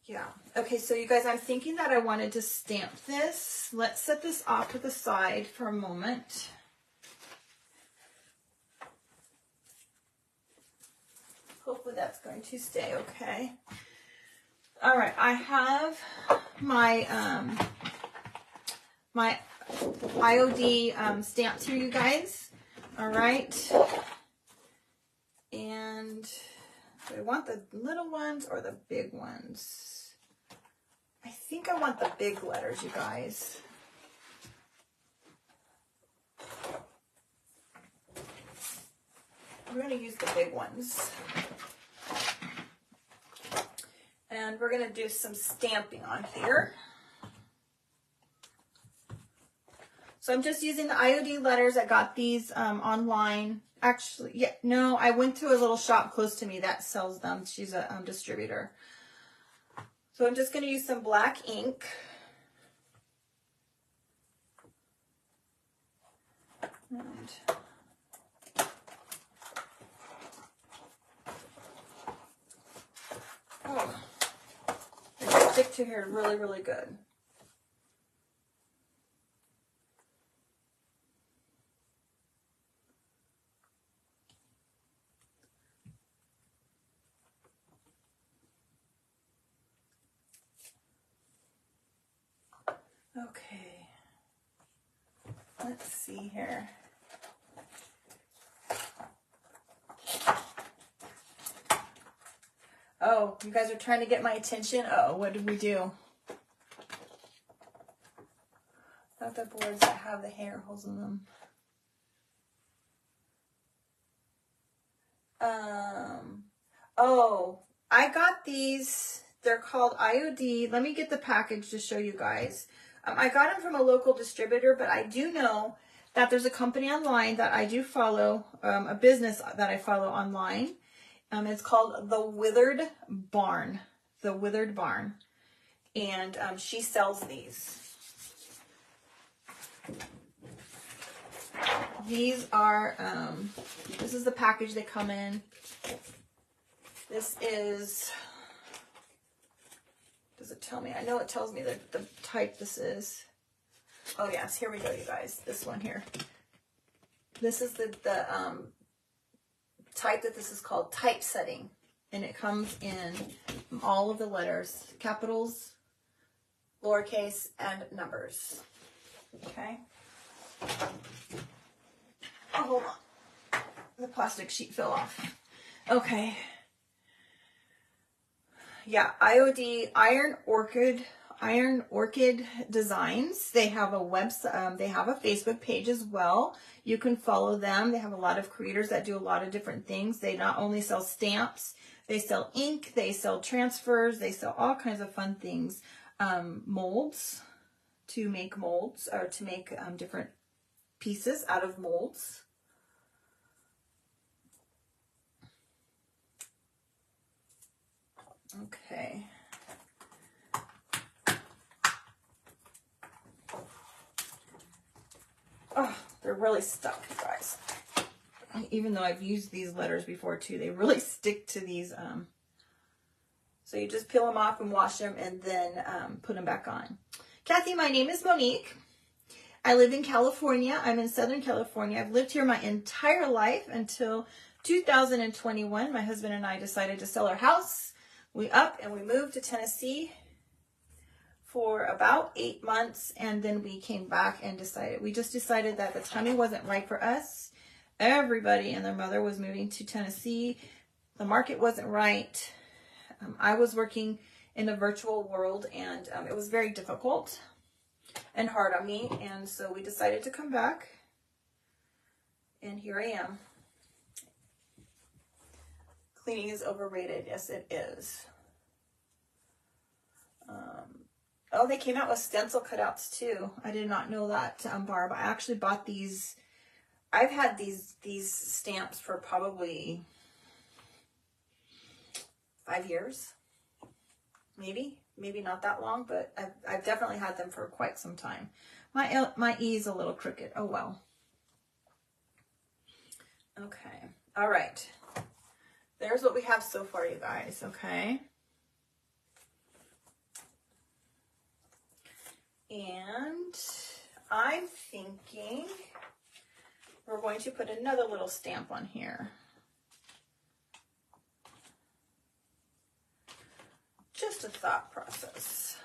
Yeah. Okay, so you guys, I'm thinking that I wanted to stamp this. Let's set this off to the side for a moment. Hopefully that's going to stay okay. All right, I have my my IOD stamps here, you guys. All right. And do I want the little ones or the big ones? I think I want the big letters, you guys. We're going to use the big ones. And we're going to do some stamping on here. So I'm just using the IOD letters. I got these online. Actually, yeah, no, I went to a little shop close to me that sells them. She's a distributor. So I'm just going to use some black ink. And oh, they stick to here really, really good. Okay, let's see here. Oh, you guys are trying to get my attention? Oh, what did we do? Not the boards that have the hair holes in them. Oh, I got these. They're called IOD. Let me get the package to show you guys. I got them from a local distributor, but I do know that there's a company online that I do follow, a business that I follow online. It's called The Withered Barn. The Withered Barn. And she sells these. These are, this is the package they come in. This is, does it tell me? I know it tells me the type this is. Oh yes, here we go, you guys. This one here. This is the type that this is called typesetting. And it comes in all of the letters, capitals, lowercase, and numbers. Okay. Oh, hold on. The plastic sheet fell off. Okay. Yeah, IOD, Iron Orchid Designs. They have a website, they have a Facebook page as well. You can follow them. They have a lot of creators that do a lot of different things. They not only sell stamps, they sell ink, they sell transfers, they sell all kinds of fun things. Molds, to make molds, or to make different pieces out of molds. Okay. Oh, they're really stuck, you guys. Even though I've used these letters before too, they really stick to these. So you just peel them off and wash them and then put them back on. Kathy, my name is Monique. I live in California. I'm in Southern California. I've lived here my entire life until 2021. My husband and I decided to sell our house. We up and we moved to Tennessee for about 8 months, and then we came back and we just decided that the timing wasn't right for us. Everybody and their mother was moving to Tennessee. The market wasn't right. I was working in the virtual world, and it was very difficult and hard on me, and so we decided to come back, and here I am. Cleaning is overrated. Yes, it is. Oh, they came out with stencil cutouts too. I did not know that, Barb. I actually bought these I've had these stamps for probably 5 years, maybe not that long, but I've definitely had them for quite some time. My E is a little crooked. Oh well. Okay. All right. There's what we have so far, you guys. Okay. And I'm thinking we're going to put another little stamp on here. Just a thought process.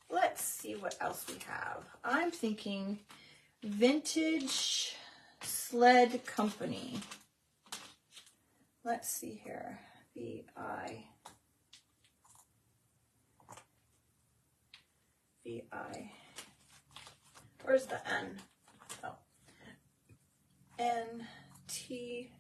Let's see what else we have. I'm thinking Vintage Sled Company. Let's see here. V-I. Where's the N? Oh. N-T-A-G-E.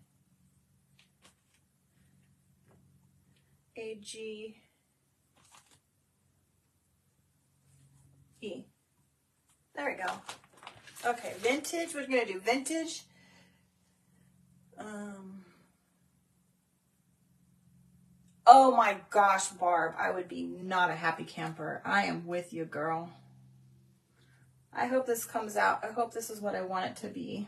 There we go. Okay, vintage. We're going to do vintage. Oh my gosh, Barb, I would be not a happy camper. I am with you, girl. I hope this comes out. I hope this is what I want it to be.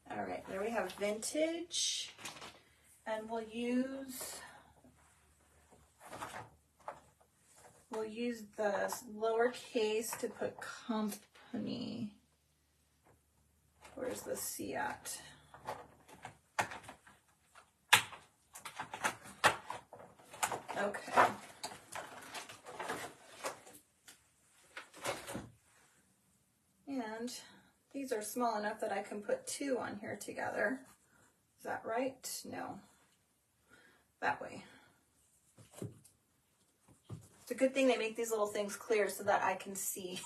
All right, there we have vintage, and we'll use the lowercase to put company. Where's the C at? Okay. And these are small enough that I can put 2 on here together. Is that right? No. That way. It's a good thing they make these little things clear so that I can see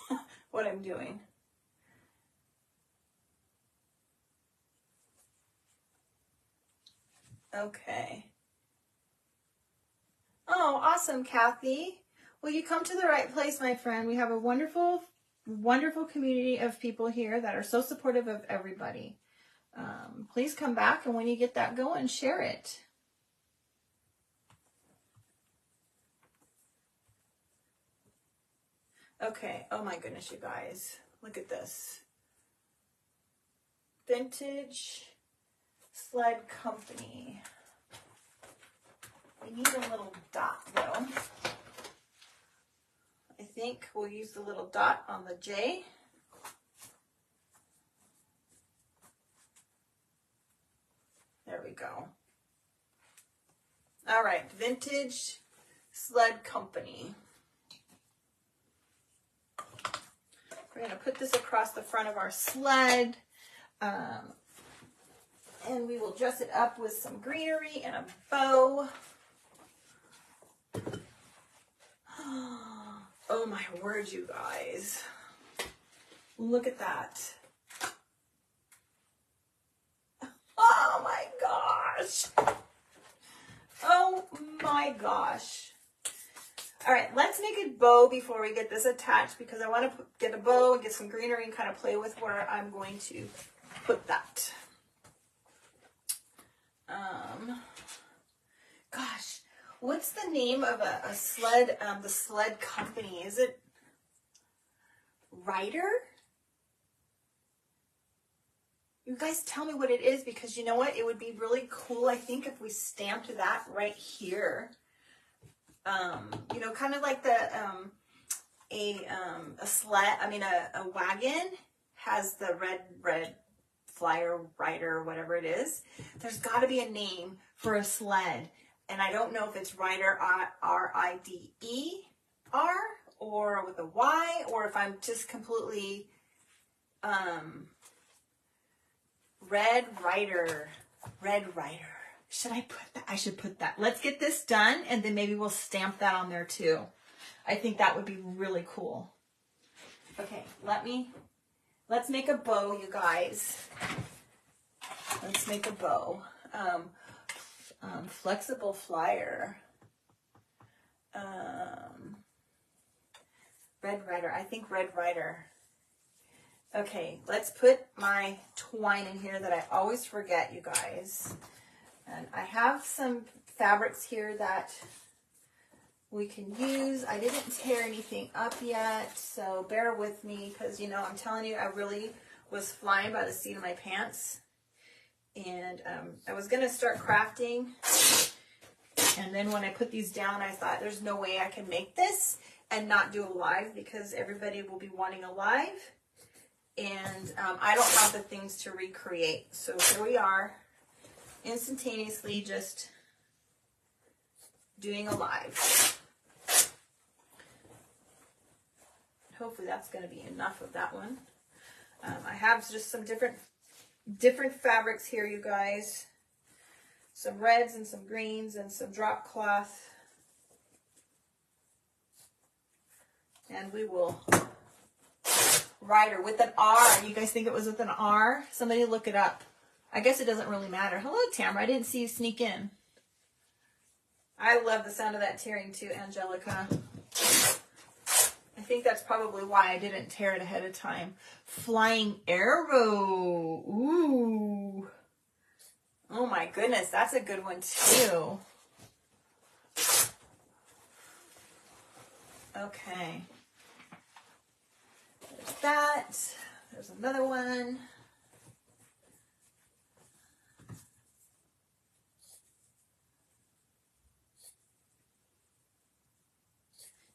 what I'm doing. Okay. Oh, awesome, Kathy. Well, you come to the right place, my friend. We have a wonderful, wonderful community of people here that are so supportive of everybody. Please come back, and when you get that going, share it. Okay. Oh my goodness, you guys. Look at this. Vintage Sled Company. We need a little dot though. I think we'll use the little dot on the J. There we go. All right, Vintage Sled Company. We're going to put this across the front of our sled, and we will dress it up with some greenery and a bow. Oh my word, you guys. Look at that. Oh my gosh. Oh my gosh. All right, let's make a bow before we get this attached, because I want to get a bow and get some greenery and kind of play with where I'm going to put that. Gosh, what's the name of a sled, the sled company? Is it Ryder? You guys tell me what it is, because you know what? It would be really cool, I think, if we stamped that right here. You know, kind of like the, a sled, I mean, a wagon has the red flyer, rider, whatever it is. There's got to be a name for a sled. And I don't know if it's Ryder, R-I-D-E-R, or with a Y, or if I'm just completely, Red Ryder. Should I put that? I should put that. Let's get this done, and then maybe we'll stamp that on there too. I think that would be really cool. Okay, let's make a bow, you guys. Let's make a bow. Flexible flyer. Red Ryder. I think Red Ryder. Okay, let's put my twine in here that I always forget, you guys. And I have some fabrics here that we can use. I didn't tear anything up yet, so bear with me because, you know, I'm telling you, I really was flying by the seat of my pants. And I was going to start crafting. And then when I put these down, I thought there's no way I can make this and not do a live because everybody will be wanting a live. And I don't have the things to recreate. So here we are, instantaneously just doing a live. Hopefully that's going to be enough of that one. I have just some different fabrics here, you guys. Some reds and some greens and some drop cloth. And we will Ryder with an R. You guys think it was with an R? Somebody look it up. I guess it doesn't really matter. Hello, Tamara. I didn't see you sneak in. I love the sound of that tearing too, Angelica. I think that's probably why I didn't tear it ahead of time. Flying arrow. Ooh. Oh my goodness, that's a good one too. Okay. There's that. There's another one.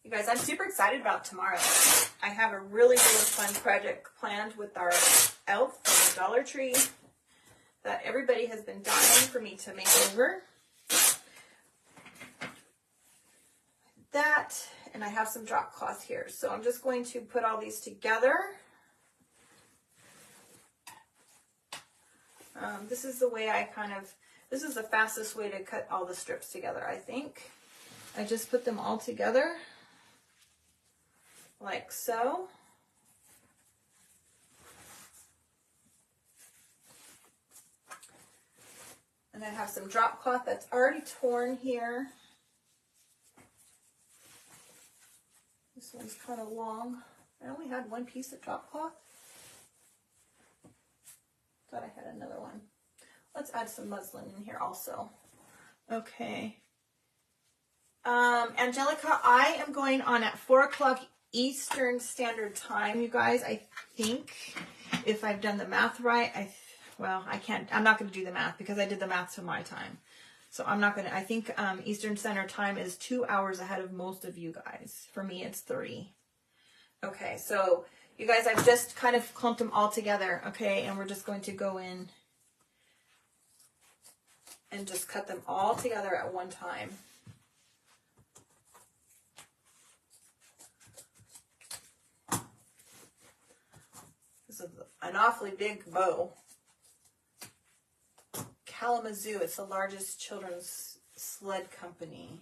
You guys, I'm super excited about tomorrow. I have a really, really fun project planned with our elf from the Dollar Tree that everybody has been dying for me to make over. That, and I have some drop cloth here. So I'm just going to put all these together. This is the way this is the fastest way to cut all the strips together, I think. I just put them all together. Like so. And I have some drop cloth that's already torn here. This one's kind of long. I only had one piece of drop cloth. Thought I had another one. Let's add some muslin in here also. Okay. Angelica, I am going on at 4 o'clock Eastern Standard Time, you guys. I think if I've done the math right, I'm not going to do the math because I did the math to my time. So I'm not going to, I think Eastern Standard Time is 2 hours ahead of most of you guys. For me, it's 3. Okay, so you guys, I've just kind of clumped them all together, okay? And we're just going to go in and just cut them all together at one time. This is an awfully big bow. Kalamazoo, it's the largest children's sled company.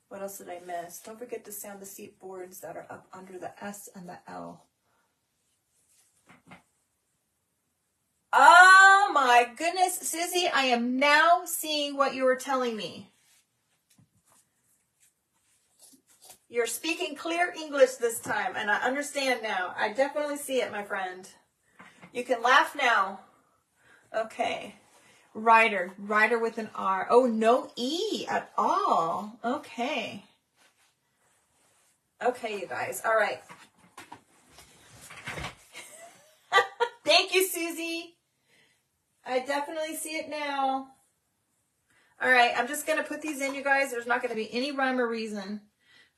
What else did I miss? Don't forget to sound the seat boards that are up under the S and the L. Oh my goodness, Susie, I am now seeing what you were telling me. You're speaking clear English this time, and I understand now. I definitely see it, my friend. You can laugh now. Okay. Ryder with an R. Oh, no E at all. Okay. Okay, you guys. All right. Thank you, Susie. I definitely see it now. All right, I'm just going to put these in, you guys. There's not going to be any rhyme or reason.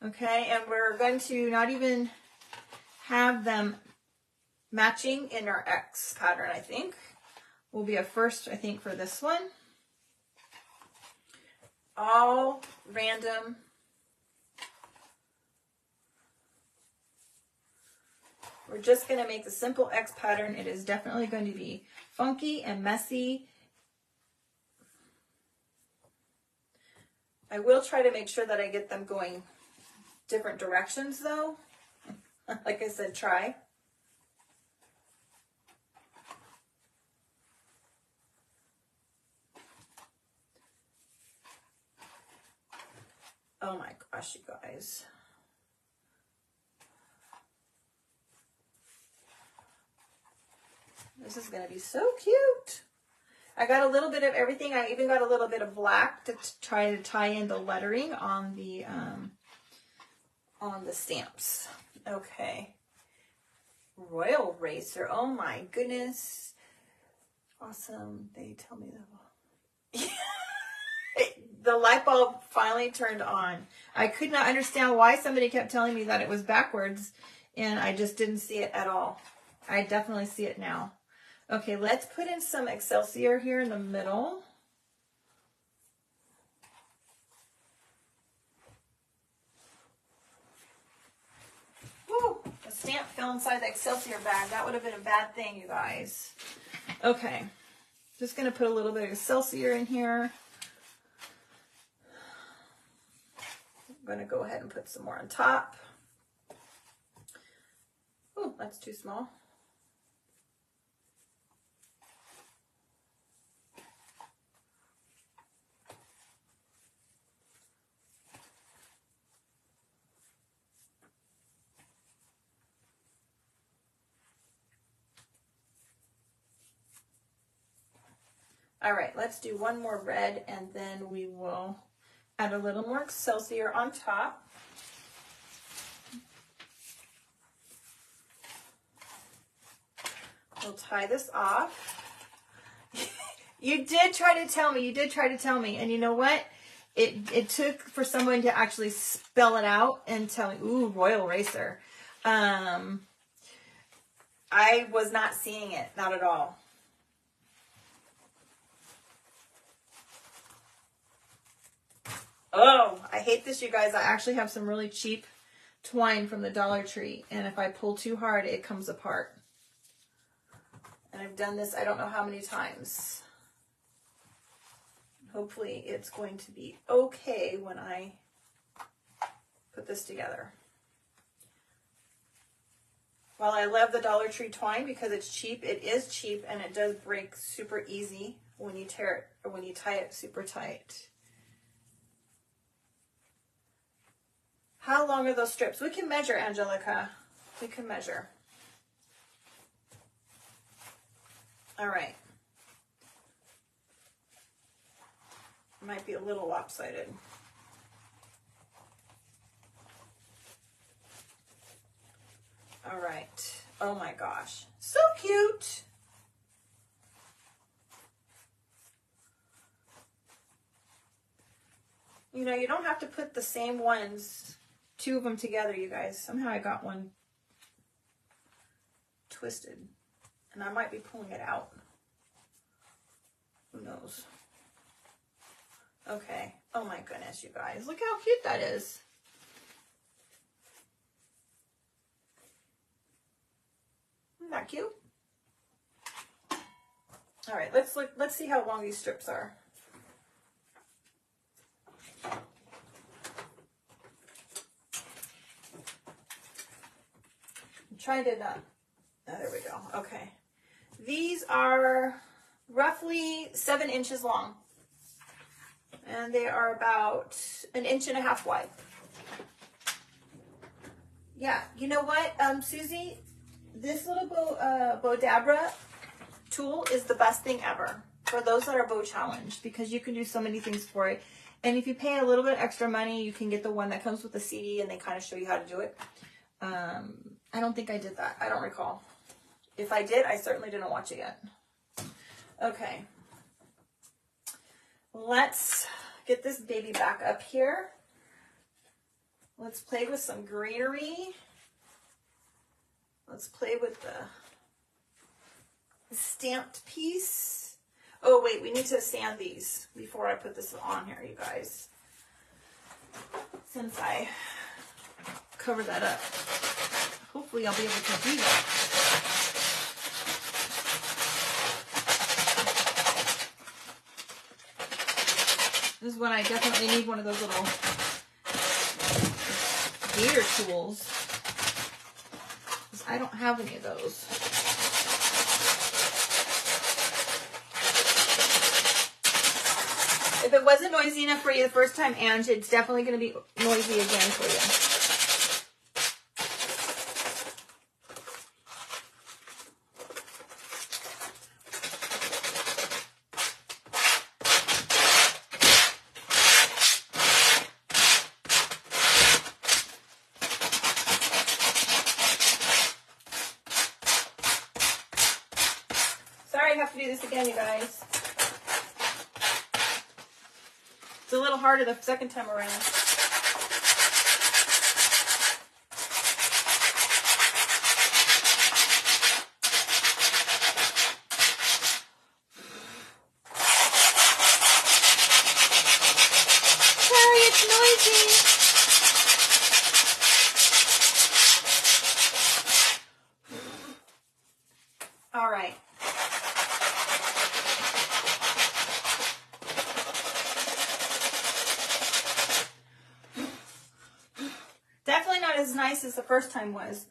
Okay, and we're going to not even have them matching in our X pattern, I think. Will be a first, I think, for this one. All random. We're just going to make the simple X pattern. It is definitely going to be funky and messy. I will try to make sure that I get them going different directions though. Like I said, try. Oh my gosh, you guys. This is going to be so cute. I got a little bit of everything. I even got a little bit of black to try to tie in the lettering on the stamps. Okay. Royal Racer. Oh my goodness. Awesome. They tell me that. The light bulb finally turned on. I could not understand why somebody kept telling me that it was backwards, and I just didn't see it at all. I definitely see it now. Okay, let's put in some Excelsior here in the middle. Woo, the stamp fell inside the Excelsior bag. That would have been a bad thing, you guys. Okay, just going to put a little bit of Excelsior in here. I'm going to go ahead and put some more on top. Oh, that's too small. All right, let's do one more red, and then we will add a little more Excelsior on top. We'll tie this off. You did try to tell me, and you know what? It took for someone to actually spell it out and tell me, ooh, Royal Racer. I was not seeing it, not at all. Oh, I hate this, you guys. I actually have some really cheap twine from the Dollar Tree, and if I pull too hard, it comes apart. And I've done this I don't know how many times. Hopefully it's going to be okay when I put this together. While I love the Dollar Tree twine because it's cheap, it is cheap, and it does break super easy when you tear it or when you tie it super tight. How long are those strips? We can measure, Angelica. We can measure. All right. Might be a little lopsided. All right. Oh my gosh. So cute. You know, you don't have to put the same ones, two of them together, you guys. Somehow I got one twisted, and I might be pulling it out. Who knows? Okay. Oh my goodness, you guys. Look how cute that is. Isn't that cute? All right, let's see how long these strips are. I'm trying to not. Oh, there we go. Okay. These are roughly 7 inches long. And they are about 1.5 inches wide. Yeah, you know what, Susie? This little Bowdabra tool is the best thing ever for those that are bow challenged, because you can do so many things for it. And if you pay a little bit extra money, you can get the one that comes with the CD, and they kind of show you how to do it. I don't think I did that. I don't recall. If I did, I certainly didn't watch it yet. Okay. Let's get this baby back up here. Let's play with some greenery. Let's play with the stamped piece. Oh, wait, we need to sand these before I put this on here, you guys. Since I covered that up. hopefully I'll be able to do that. This is when I definitely need one of those little gator tools. Because I don't have any of those. If it wasn't noisy enough for you the first time, Ange, it's definitely going to be noisy again for you. Sorry I have to do this again, you guys. It's a little harder the second time around. Sorry, it's noisy. All right. Definitely not as nice as the first time was.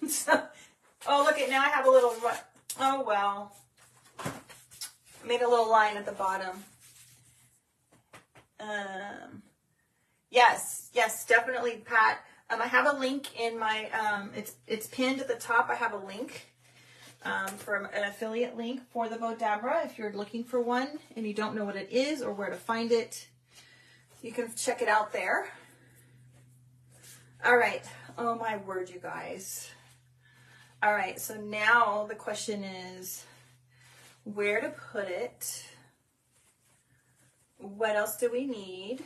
So, oh, look at, now I have a little, oh, well. I made a little line at the bottom. Yes, definitely, Pat. I have a link in my, it's pinned at the top. I have a link for an affiliate link for the Bodabra. If you're looking for one and you don't know what it is or where to find it, you can check it out there. All right. Oh, my word, you guys. All right. So now the question is where to put it. What else do we need?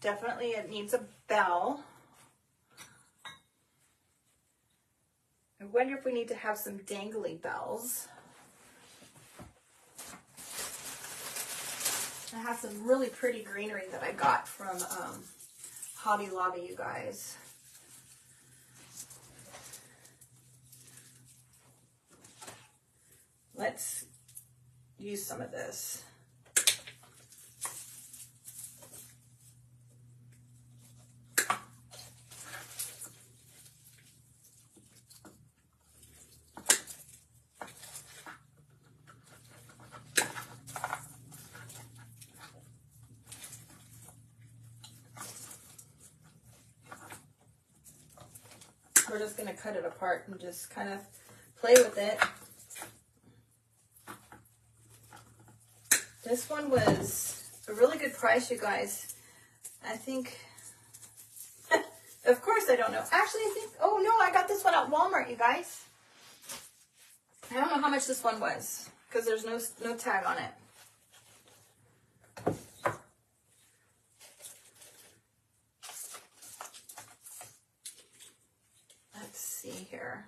Definitely it needs a bell. I wonder if we need to have some dangly bells. I have some really pretty greenery that I got from Hobby Lobby, you guys. Let's use some of this. We're just going to cut it apart and just kind of play with it. This one was a really good price, you guys. I think, of course I don't know. Actually, I think, oh no, I got this one at Walmart, you guys. I don't know how much this one was because there's no tag on it. Let's see here.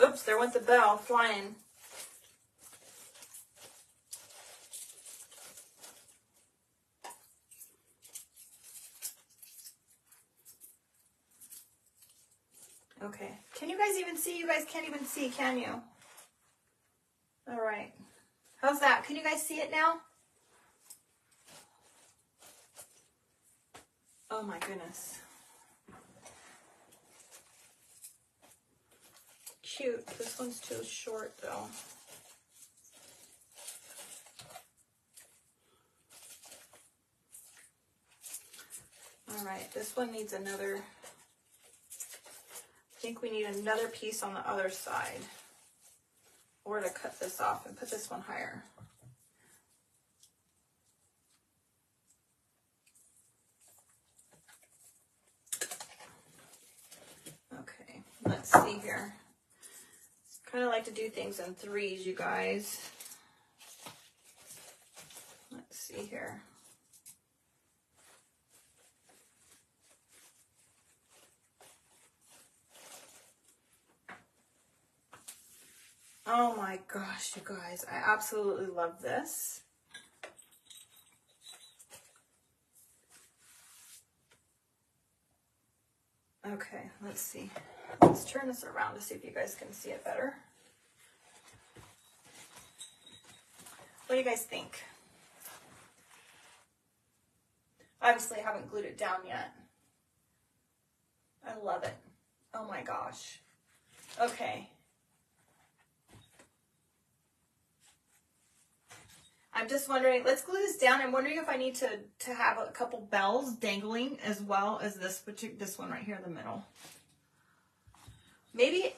Oops, there went the bell flying. Okay. Can you guys even see? You guys can't even see, can you? All right. How's that? Can you guys see it now? Oh my goodness. Cute. This one's too short though. All right, this one needs another, I think we need another piece on the other side, or to cut this off and put this one higher. Okay, let's see here. Kind of like to do things in threes, you guys. Let's see here. Oh my gosh, you guys, I absolutely love this. Okay, let's see. Let's turn this around to see if you guys can see it better. What do you guys think? Obviously, I haven't glued it down yet. I love it. Oh my gosh. Okay. I'm just wondering, let's glue this down. I'm wondering if I need to have a couple bells dangling as well as this one right here in the middle. Maybe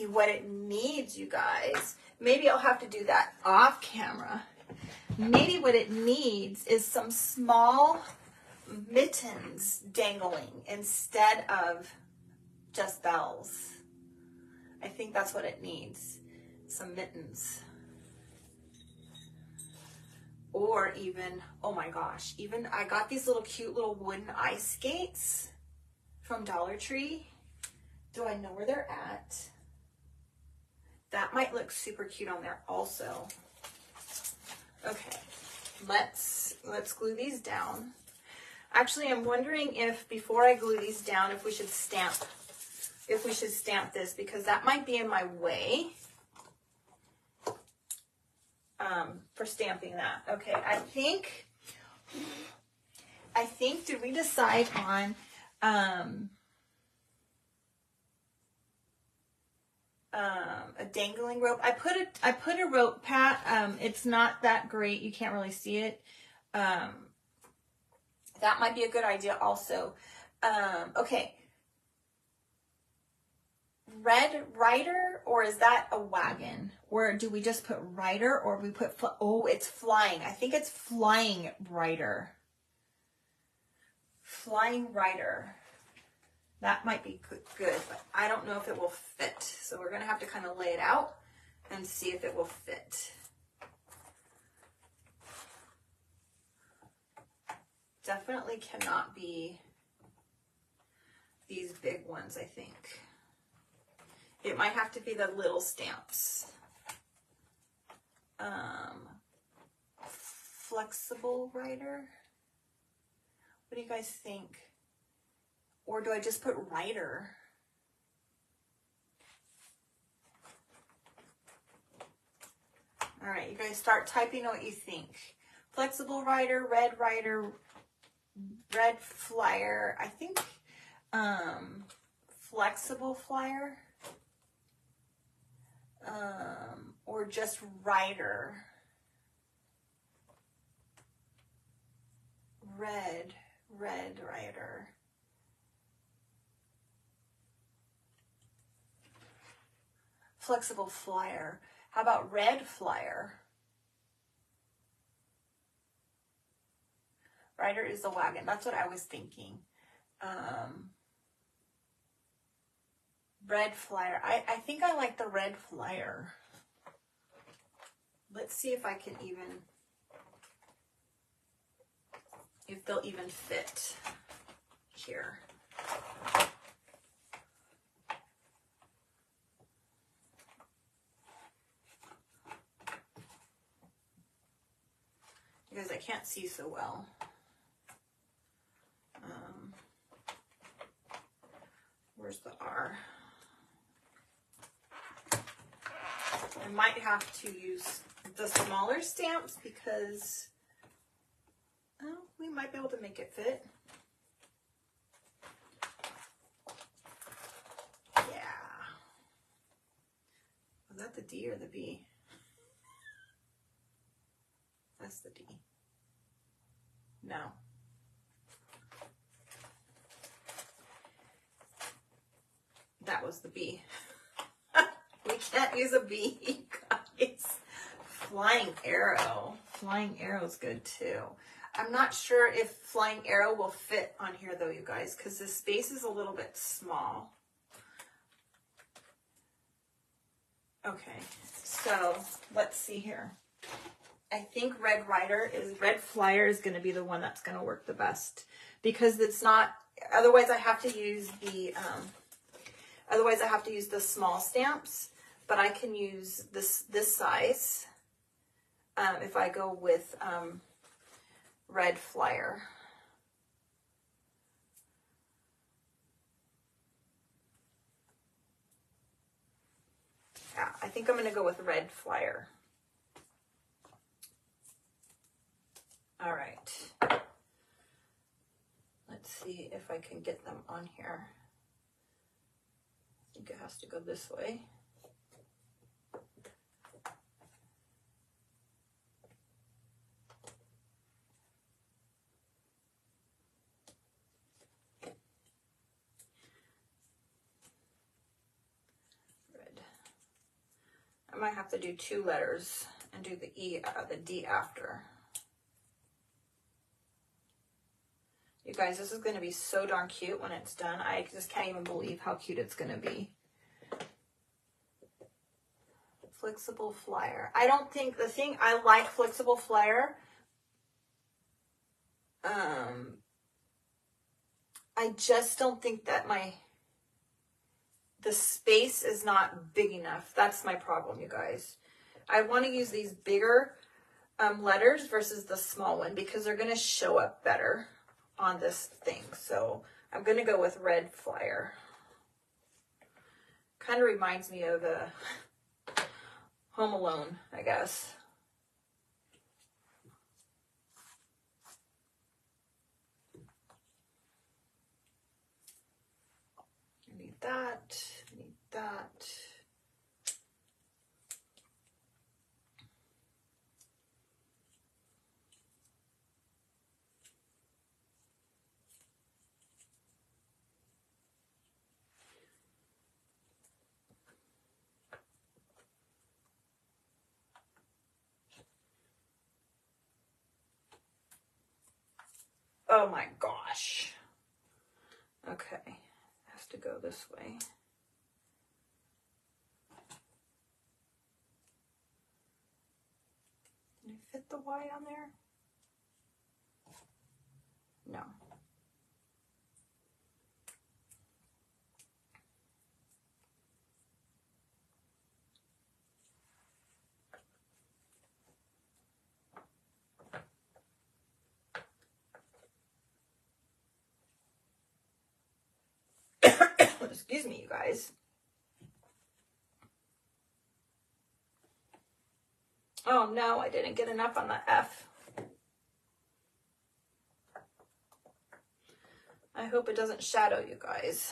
what it needs, you guys, maybe I'll have to do that off camera. Maybe what it needs is some small mittens dangling instead of just bells. I think that's what it needs, some mittens. Or even, oh my gosh, even I got these little cute little wooden ice skates from Dollar Tree. Do I know where they're at? That might look super cute on there also. Okay, let's glue these down. Actually, I'm wondering if before I glue these down, if we should stamp this, because that might be in my way for stamping that. Okay, I think, did we decide on a dangling rope? I put a rope, Pat. It's not that great. You can't really see it. That might be a good idea also. Okay. Red Rider, or is that a wagon? Or do we just put Rider, or we put, oh, it's flying. I think it's Flying Rider. Flying Rider. That might be good, but I don't know if it will fit. So we're going to have to kind of lay it out and see if it will fit. Definitely cannot be these big ones, I think. It might have to be the little stamps. Flexible Rider. What do you guys think? Or do I just put Rider? All right, you guys start typing what you think. Flexible Rider, Red Flyer. I think Flexible Flyer. Or just Rider. Red Rider. Flexible Flyer. How about Red Flyer? Rider is the wagon. That's what I was thinking. Red Flyer. I think I like the Red Flyer. Let's see if I can if they'll even fit here. Because I can't see so well. Where's the R? I might have to use the smaller stamps because we might be able to make it fit. Yeah. Was that the D or the B? That's the D. No. That was the B. We can't use a B, guys. Flying Arrow. Flying Arrow's good too. I'm not sure if Flying Arrow will fit on here though, you guys, because the space is a little bit small. Okay, so let's see here. I think Red Flyer is going to be the one that's going to work the best, because it's not, otherwise I have to use the small stamps. but I can use this size if I go with red flyer. Yeah, I think I'm going to go with red flyer. All right. Let's see if I can get them on here. I think it has to go this way. Red. I might have to do 2 letters and do the the D after. You guys, this is going to be so darn cute when it's done. I just can't even believe how cute it's going to be. Flexible flyer. I don't think, the thing, I like flexible flyer. I just don't think that the space is not big enough. That's my problem, you guys. I want to use these bigger letters versus the small one because they're going to show up better on this thing. So I'm going to go with red flyer. Kind of reminds me of Home Alone, I guess. I need that. I need that. Oh my gosh. Okay. Has to go this way. Can I fit the Y on there? No. Excuse me, you guys. Oh no, I didn't get enough on the F. I hope it doesn't shadow you guys.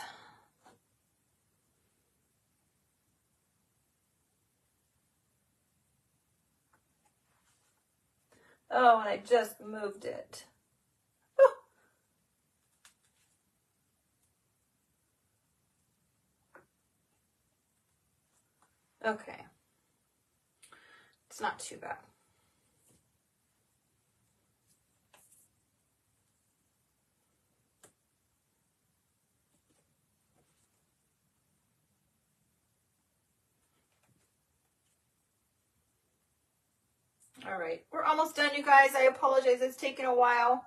Oh, and I just moved it. Okay. It's not too bad. All right, we're almost done, you guys. I apologize, it's taken a while.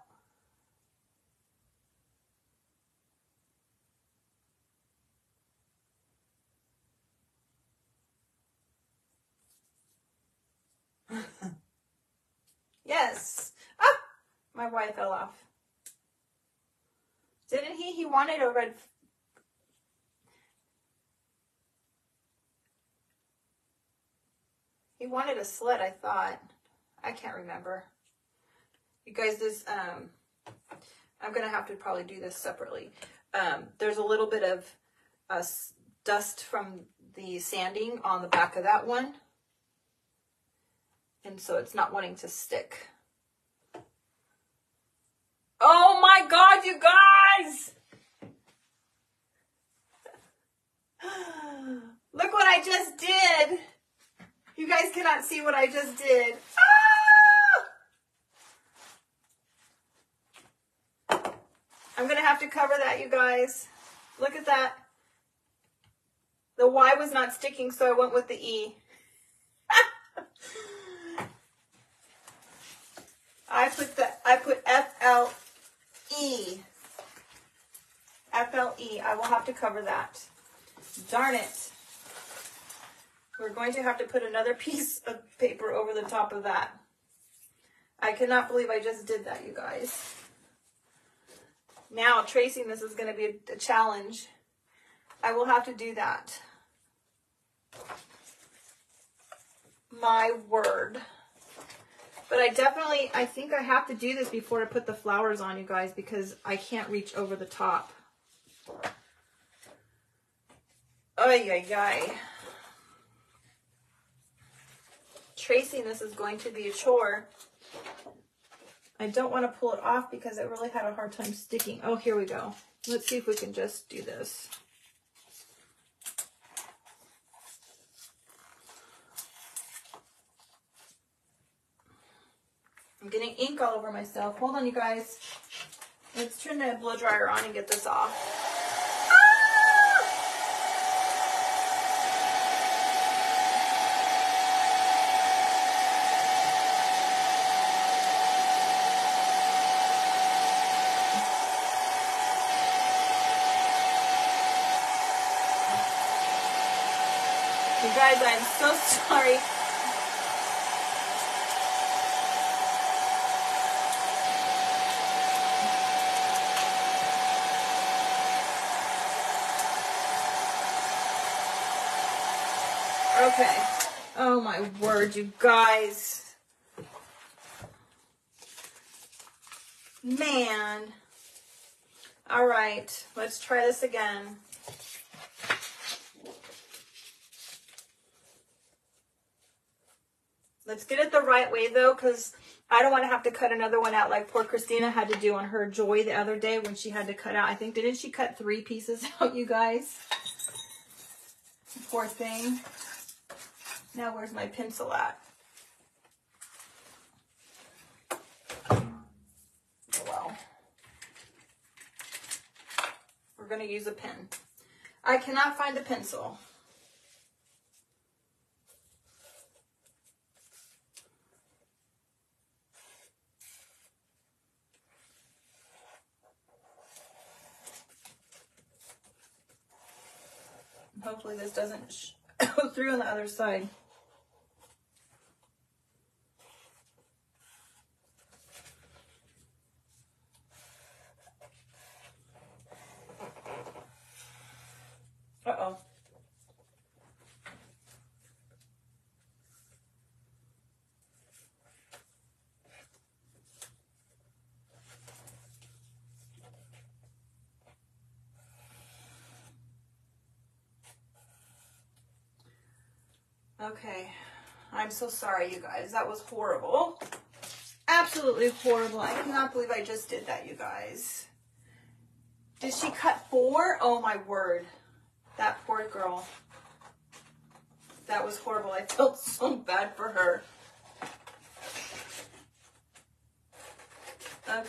Yes. Ah, my Y fell off. Didn't he? He wanted a red. He wanted a slit, I thought. I can't remember. You guys, this, I'm going to have to probably do this separately. There's a little bit of dust from the sanding on the back of that one. And so it's not wanting to stick. Oh my God, you guys! Look what I just did. You guys cannot see what I just did. Ah! I'm going to have to cover that, you guys. Look at that. The Y was not sticking, so I went with the E. I put F-L-E. F-L-E. I will have to cover that. Darn it. We're going to have to put another piece of paper over the top of that. I cannot believe I just did that, you guys. Now, tracing this is going to be a challenge. I will have to do that. My word. But I think I have to do this before I put the flowers on, you guys, because I can't reach over the top. Ay, ay, ay. Tracing this is going to be a chore. I don't want to pull it off because it really had a hard time sticking. Oh, here we go. Let's see if we can just do this. I'm getting ink all over myself. Hold on, you guys. Let's turn the blow dryer on and get this off. You guys, I'm so sorry. Okay. Oh my word, you guys. Man. All right, let's try this again. Let's get it the right way though, because I don't want to have to cut another one out like poor Christina had to do on her Joy the other day when she had to cut out. I think, didn't she cut 3 pieces out, you guys? Poor thing. Now where's my pencil at? Oh well. We're going to use a pen. I cannot find a pencil. Hopefully this doesn't go through on the other side. Uh-oh. Okay, I'm so sorry, you guys. That was horrible. Absolutely horrible. I cannot believe I just did that, you guys. Did she cut 4? Oh my word. That poor girl. That was horrible. I felt so bad for her. Okay.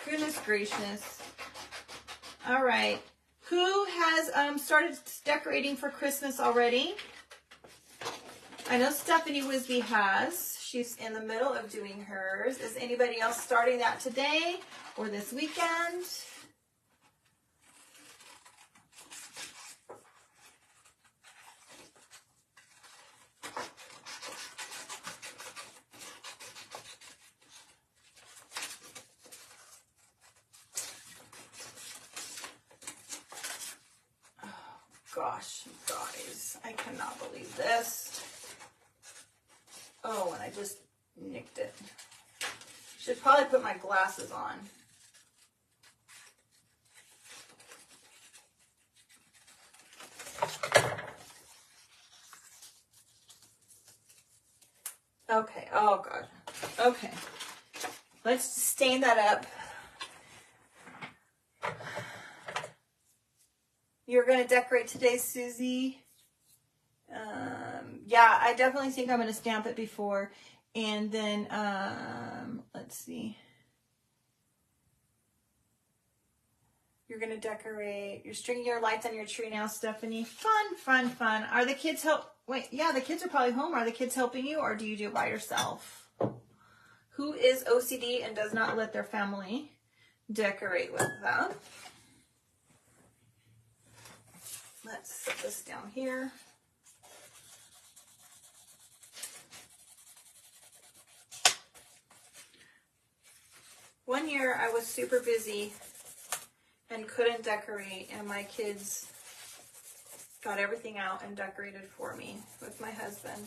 Goodness gracious. All right. Who has started decorating for Christmas already? I know Stephanie Wisby has. She's in the middle of doing hers. Is anybody else starting that today or this weekend? Oh gosh, you guys, I cannot believe this. Oh, and I just nicked it. Should probably put my glasses on. Okay, oh God. Okay. Let's stain that up. You're going to decorate today, Susie? Yeah, I definitely think I'm going to stamp it before. And then, let's see. You're going to decorate. You're stringing your lights on your tree now, Stephanie. Fun, fun, fun. Are the kids Wait, yeah, the kids are probably home. Are the kids helping you, or do you do it by yourself? Who is OCD and does not let their family decorate with them? Let's set this down here. One year I was super busy and couldn't decorate, and my kids got everything out and decorated for me with my husband.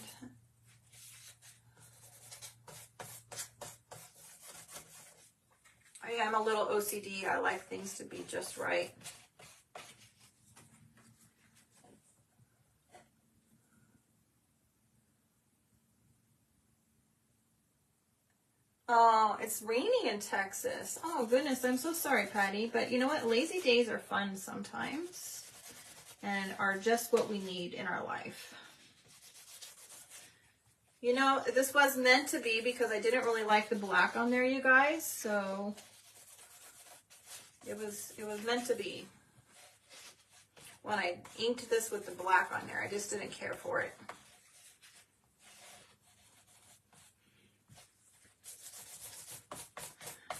I am a little OCD. I like things to be just right. Oh, it's raining in Texas. Oh, goodness. I'm so sorry, Patty. But you know what? Lazy days are fun sometimes and are just what we need in our life. You know, this was meant to be because I didn't really like the black on there, you guys. So it was meant to be. When I inked this with the black on there, I just didn't care for it.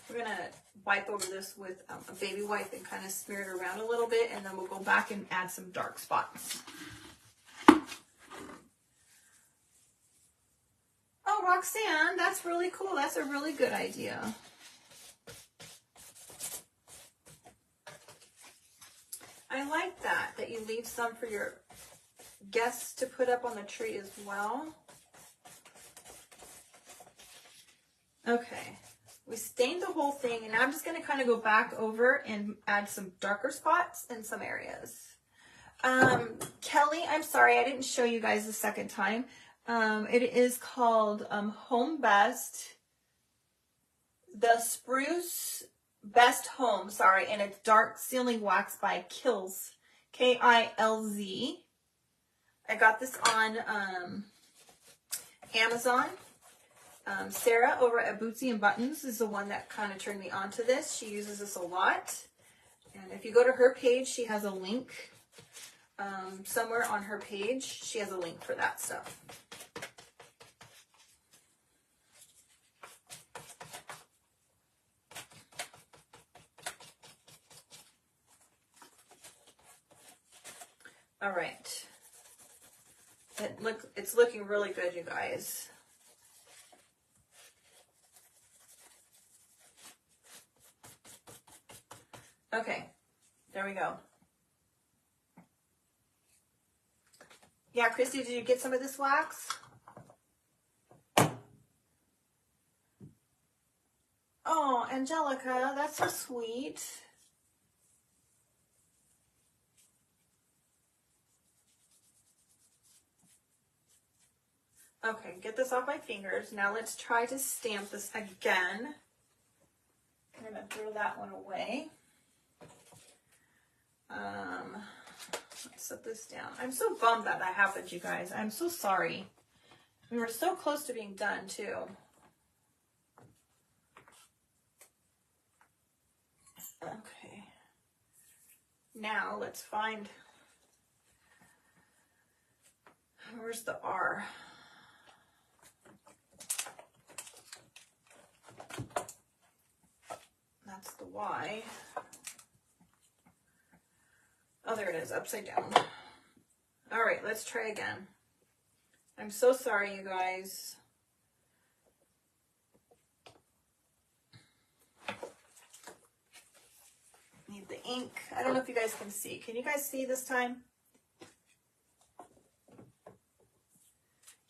We're going to wipe over this with a baby wipe and kind of smear it around a little bit, and then we'll go back and add some dark spots. Oh, Roxanne, that's really cool. That's a really good idea. I like that you leave some for your guests to put up on the tree as well. Okay. We stained the whole thing, and now I'm just going to kind of go back over and add some darker spots in some areas. Kelly, I'm sorry, I didn't show you guys the second time. It is called Home Best, the Spruce Best Home, sorry, and it's dark sealing wax by Kilz, K-I-L-Z. I got this on Amazon. Sarah over at Bootsy and Buttons is the one that kind of turned me onto this. She uses this a lot. And if you go to her page, she has a link. Somewhere on her page, she has a link for that stuff. All right. It's looking really good, you guys. Okay, there we go. Yeah, Christy, did you get some of this wax? Oh, Angelica, that's so sweet. Okay, get this off my fingers. Now let's try to stamp this again. I'm going to throw that one away. Let's set this down. I'm so bummed that happened, you guys. I'm so sorry. We were so close to being done, too. Okay. Now let's find... Where's the R? That's the Y. Oh, there it is, upside down. All right, let's try again. I'm so sorry, you guys. Need the ink. I don't know if you guys can see. Can you guys see this time?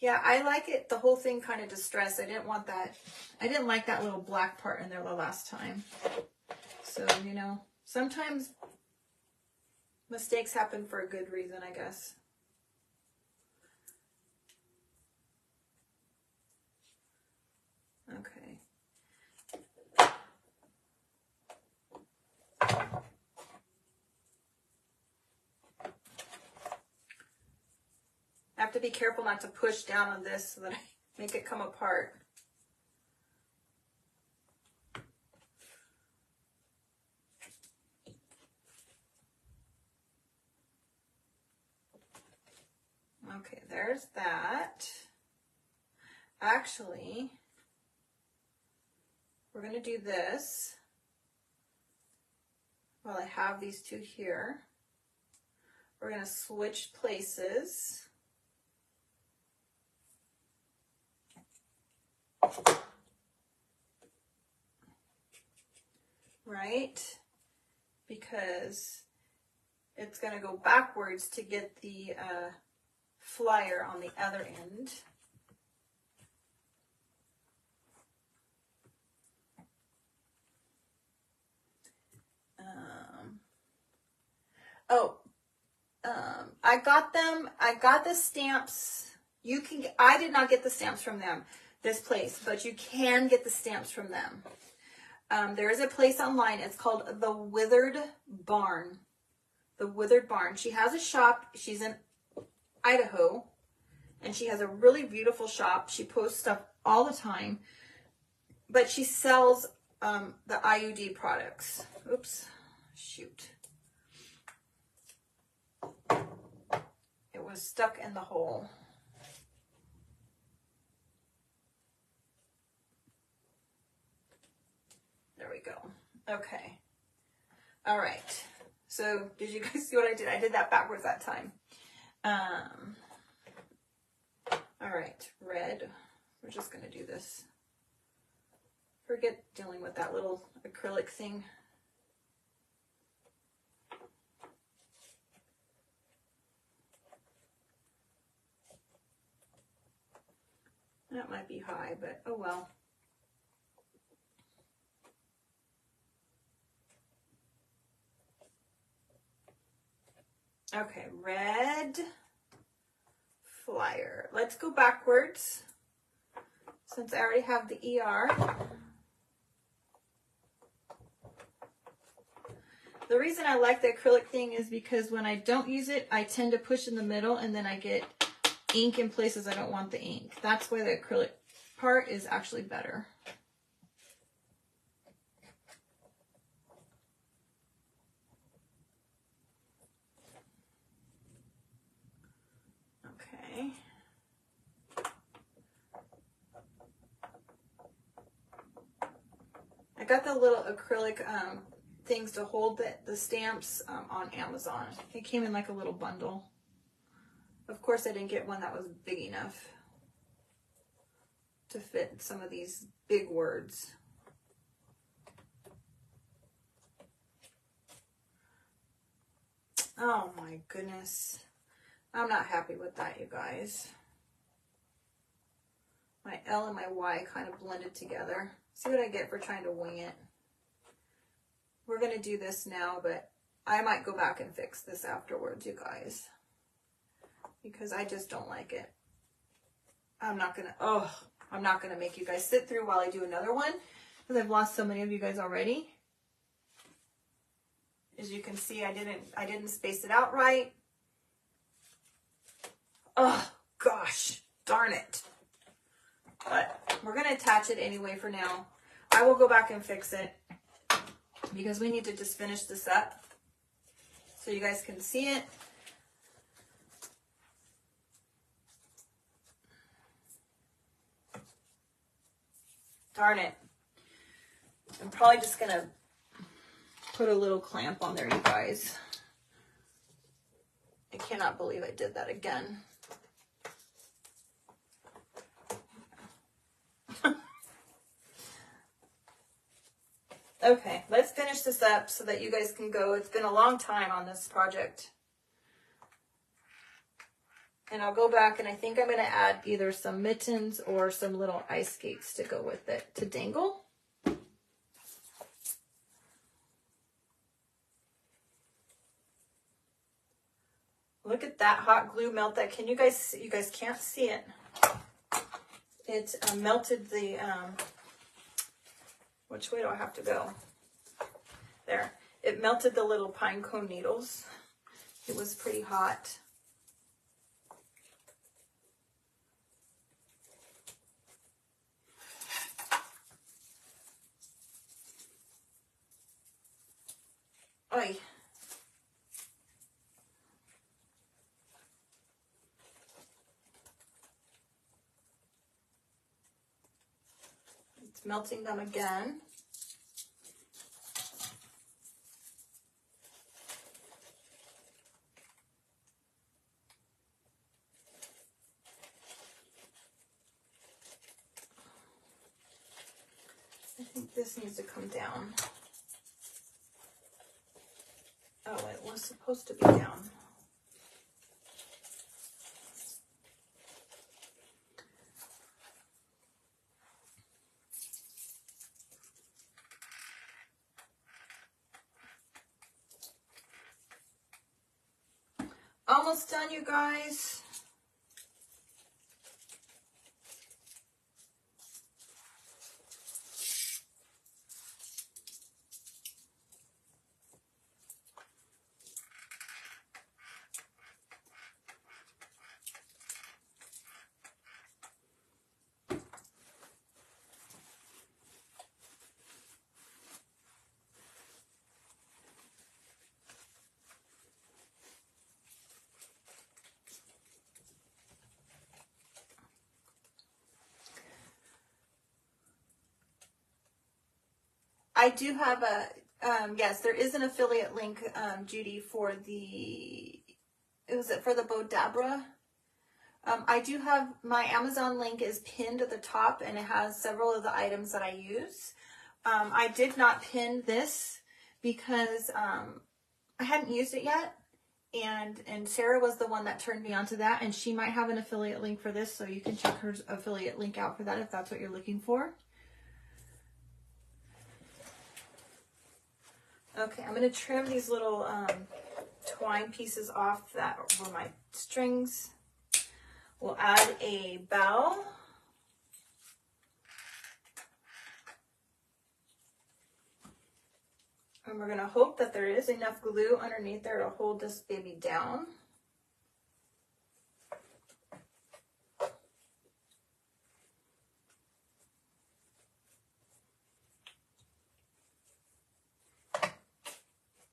Yeah, I like it, the whole thing kind of distressed. I didn't want that. I didn't like that little black part in there the last time. So, you know, sometimes mistakes happen for a good reason, I guess. Okay. I have to be careful not to push down on this so that I make it come apart. Okay, there's that. Actually, we're going to do this while I have these two here. We're going to switch places. right? Because it's going to go backwards to get the flyer on the other end. I got them. I got the stamps. You can. I did not get the stamps from them, this place, but you can get the stamps from them. There is a place online. It's called The Withered Barn. The Withered Barn. She has a shop. She's in Idaho, and she has a really beautiful shop. She posts stuff all the time, but she sells the IUD products. Oops, shoot. It was stuck in the hole. There we go. Okay. All right. So did you guys see what I did? I did that backwards that time. All right. Red. We're just going to do this. Forget dealing with that little acrylic thing. That might be high, but oh well. Okay, red flyer. Let's go backwards since I already have the ER. The reason I like the acrylic thing is because when I don't use it, I tend to push in the middle and then I get ink in places I don't want the ink. That's why the acrylic part is actually better. Okay. I got the little acrylic things to hold the stamps on Amazon. It came in like a little bundle. Of course, I didn't get one that was big enough to fit some of these big words. Oh my goodness. I'm not happy with that, you guys. My L and my Y kind of blended together. See what I get for trying to wing it. We're going to do this now, but I might go back and fix this afterwards, you guys. Because I just don't like it. I'm not going to make you guys sit through while I do another one. Because I've lost so many of you guys already. As you can see, I didn't space it out right. Oh, gosh. Darn it. But we're going to attach it anyway for now. I will go back and fix it because we need to just finish this up so you guys can see it. Darn it. I'm probably just going to put a little clamp on there, you guys. I cannot believe I did that again. Okay, let's finish this up so that you guys can go. It's been a long time on this project. And I'll go back and I think I'm going to add either some mittens or some little ice skates to go with it to dangle. Look at that hot glue melt that. Can you guys see? You guys can't see it. It melted the, which way do I have to go? There. It melted the little pine cone needles. It was pretty hot. Oy. It's melting them again. I think this needs to come down. Oh, it was supposed to be down. Almost done, you guys. I do have a, yes, there is an affiliate link, Judy, for the, was it for the Bodabra? I do have, my Amazon link is pinned at the top and it has several of the items that I use. I did not pin this because I hadn't used it yet. And Sarah was the one that turned me onto that, and she might have an affiliate link for this, so you can check her affiliate link out for that if that's what you're looking for. Okay, I'm going to trim these little twine pieces off that were my strings. We'll add a bow. And we're going to hope that there is enough glue underneath there to hold this baby down.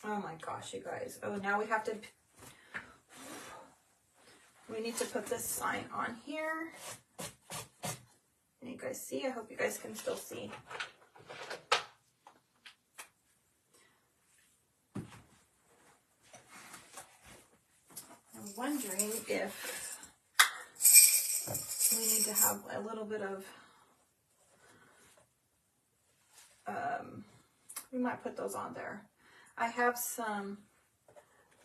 Oh my gosh, you guys. Oh, now we have to, we need to put this sign on here. Can you guys see? I hope you guys can still see. I'm wondering if we need to have a little bit of, we might put those on there. I have some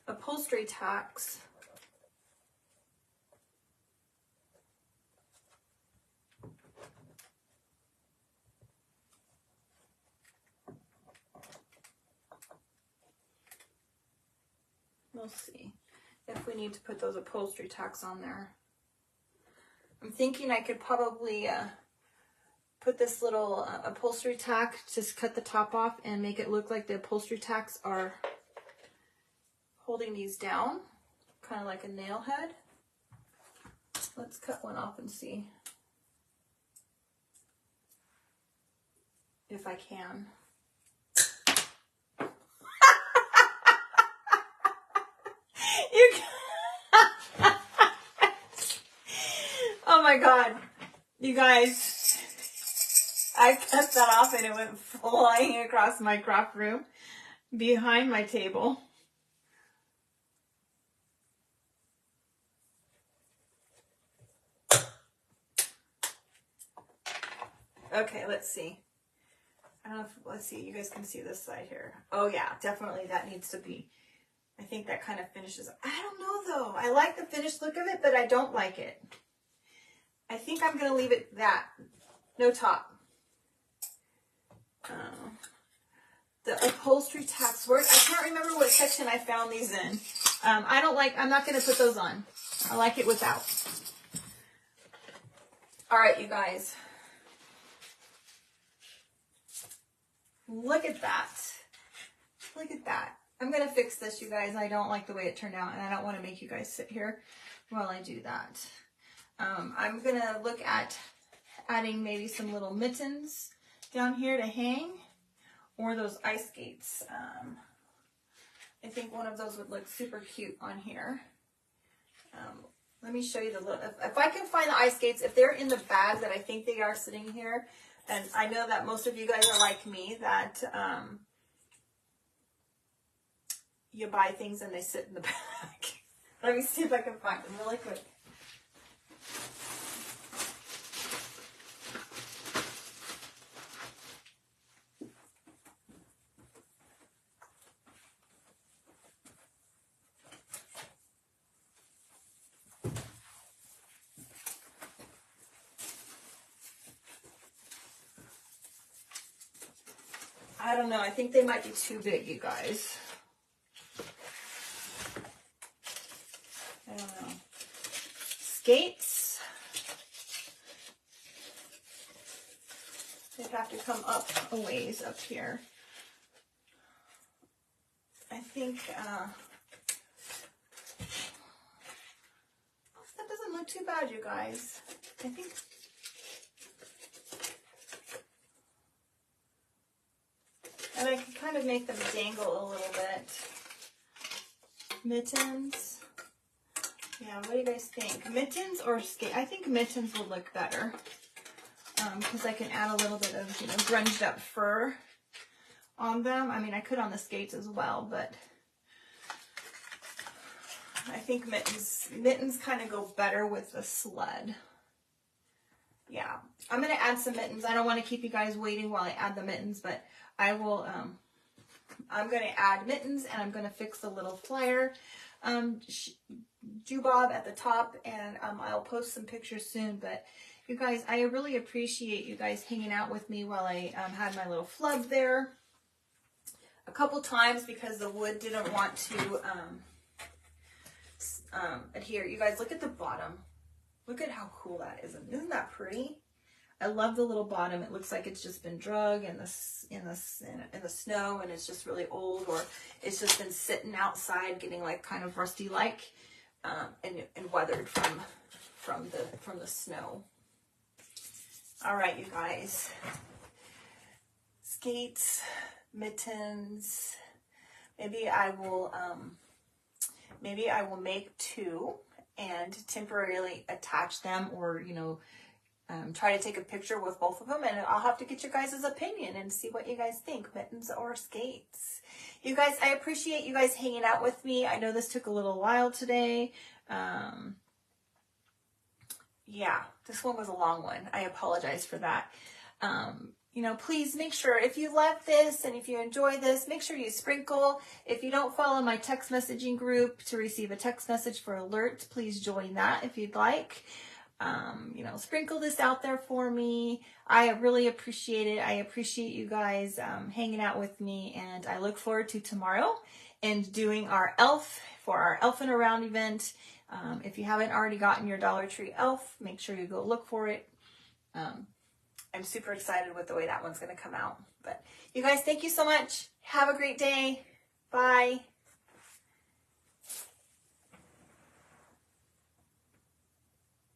upholstery tacks. We'll see if we need to put those upholstery tacks on there. I'm thinking I could probably put this little upholstery tack, just cut the top off and make it look like the upholstery tacks are holding these down, kind of like a nail head. Let's cut one off and see if I can. You oh my God, you guys. I cut that off and it went flying across my craft room behind my table. Okay, let's see. I don't know if, let's see, you guys can see this side here. Oh yeah, definitely that needs to be, I think that kind of finishes. I don't know though. I like the finished look of it, but I don't like it. I think I'm going to leave it that. No top. The upholstery tacks work. I can't remember what section I found these in. I'm not going to put those on. I like it without. All right, you guys. Look at that. Look at that. I'm going to fix this, you guys. I don't like the way it turned out, and I don't want to make you guys sit here while I do that. I'm going to look at adding maybe some little mittens down here to hang, or those ice skates. I think one of those would look super cute on here. Let me show you the little, if I can find the ice skates, if they're in the bag that I think they are sitting here, and I know that most of you guys are like me, that you buy things and they sit in the bag. Let me see if I can find them really quick. I don't know. I think they might be too big, you guys. I don't know. Skates. They'd have to come up a ways up here. I think that doesn't look too bad, you guys. I think and I can kind of make them dangle a little bit. Mittens. Yeah, what do you guys think? Mittens or skate? I think mittens would look better. Because I can add a little bit of, you know, grunged up fur on them. I mean, I could on the skates as well, but I think mittens kind of go better with the sled. Yeah, I'm going to add some mittens. I don't want to keep you guys waiting while I add the mittens, but I will, I'm going to add mittens and I'm going to fix the little flyer jubab at the top, and I'll post some pictures soon. But you guys, I really appreciate you guys hanging out with me while I had my little flub there a couple times because the wood didn't want to adhere. You guys, look at the bottom. Look at how cool that is. Isn't that pretty? I love the little bottom. It looks like it's just been drug in the snow, and it's just really old, or it's just been sitting outside getting like kind of rusty like and weathered from the snow. All right, you guys. Skates, mittens. Maybe I will make two and temporarily attach them, or you know, try to take a picture with both of them, and I'll have to get your guys' opinion and see what you guys think, mittens or skates. You guys, I appreciate you guys hanging out with me. I know this took a little while today. Yeah, this one was a long one. I apologize for that. You know, please make sure if you love this and if you enjoy this, make sure you sprinkle. If you don't follow my text messaging group to receive a text message for alert, please join that if you'd like. You know, sprinkle this out there for me. I really appreciate it. I appreciate you guys hanging out with me, and I look forward to tomorrow and doing our elf for our Elfing Around event. If you haven't already gotten your Dollar Tree elf, make sure you go look for it. I'm super excited with the way that one's going to come out. But you guys, thank you so much. Have a great day. Bye.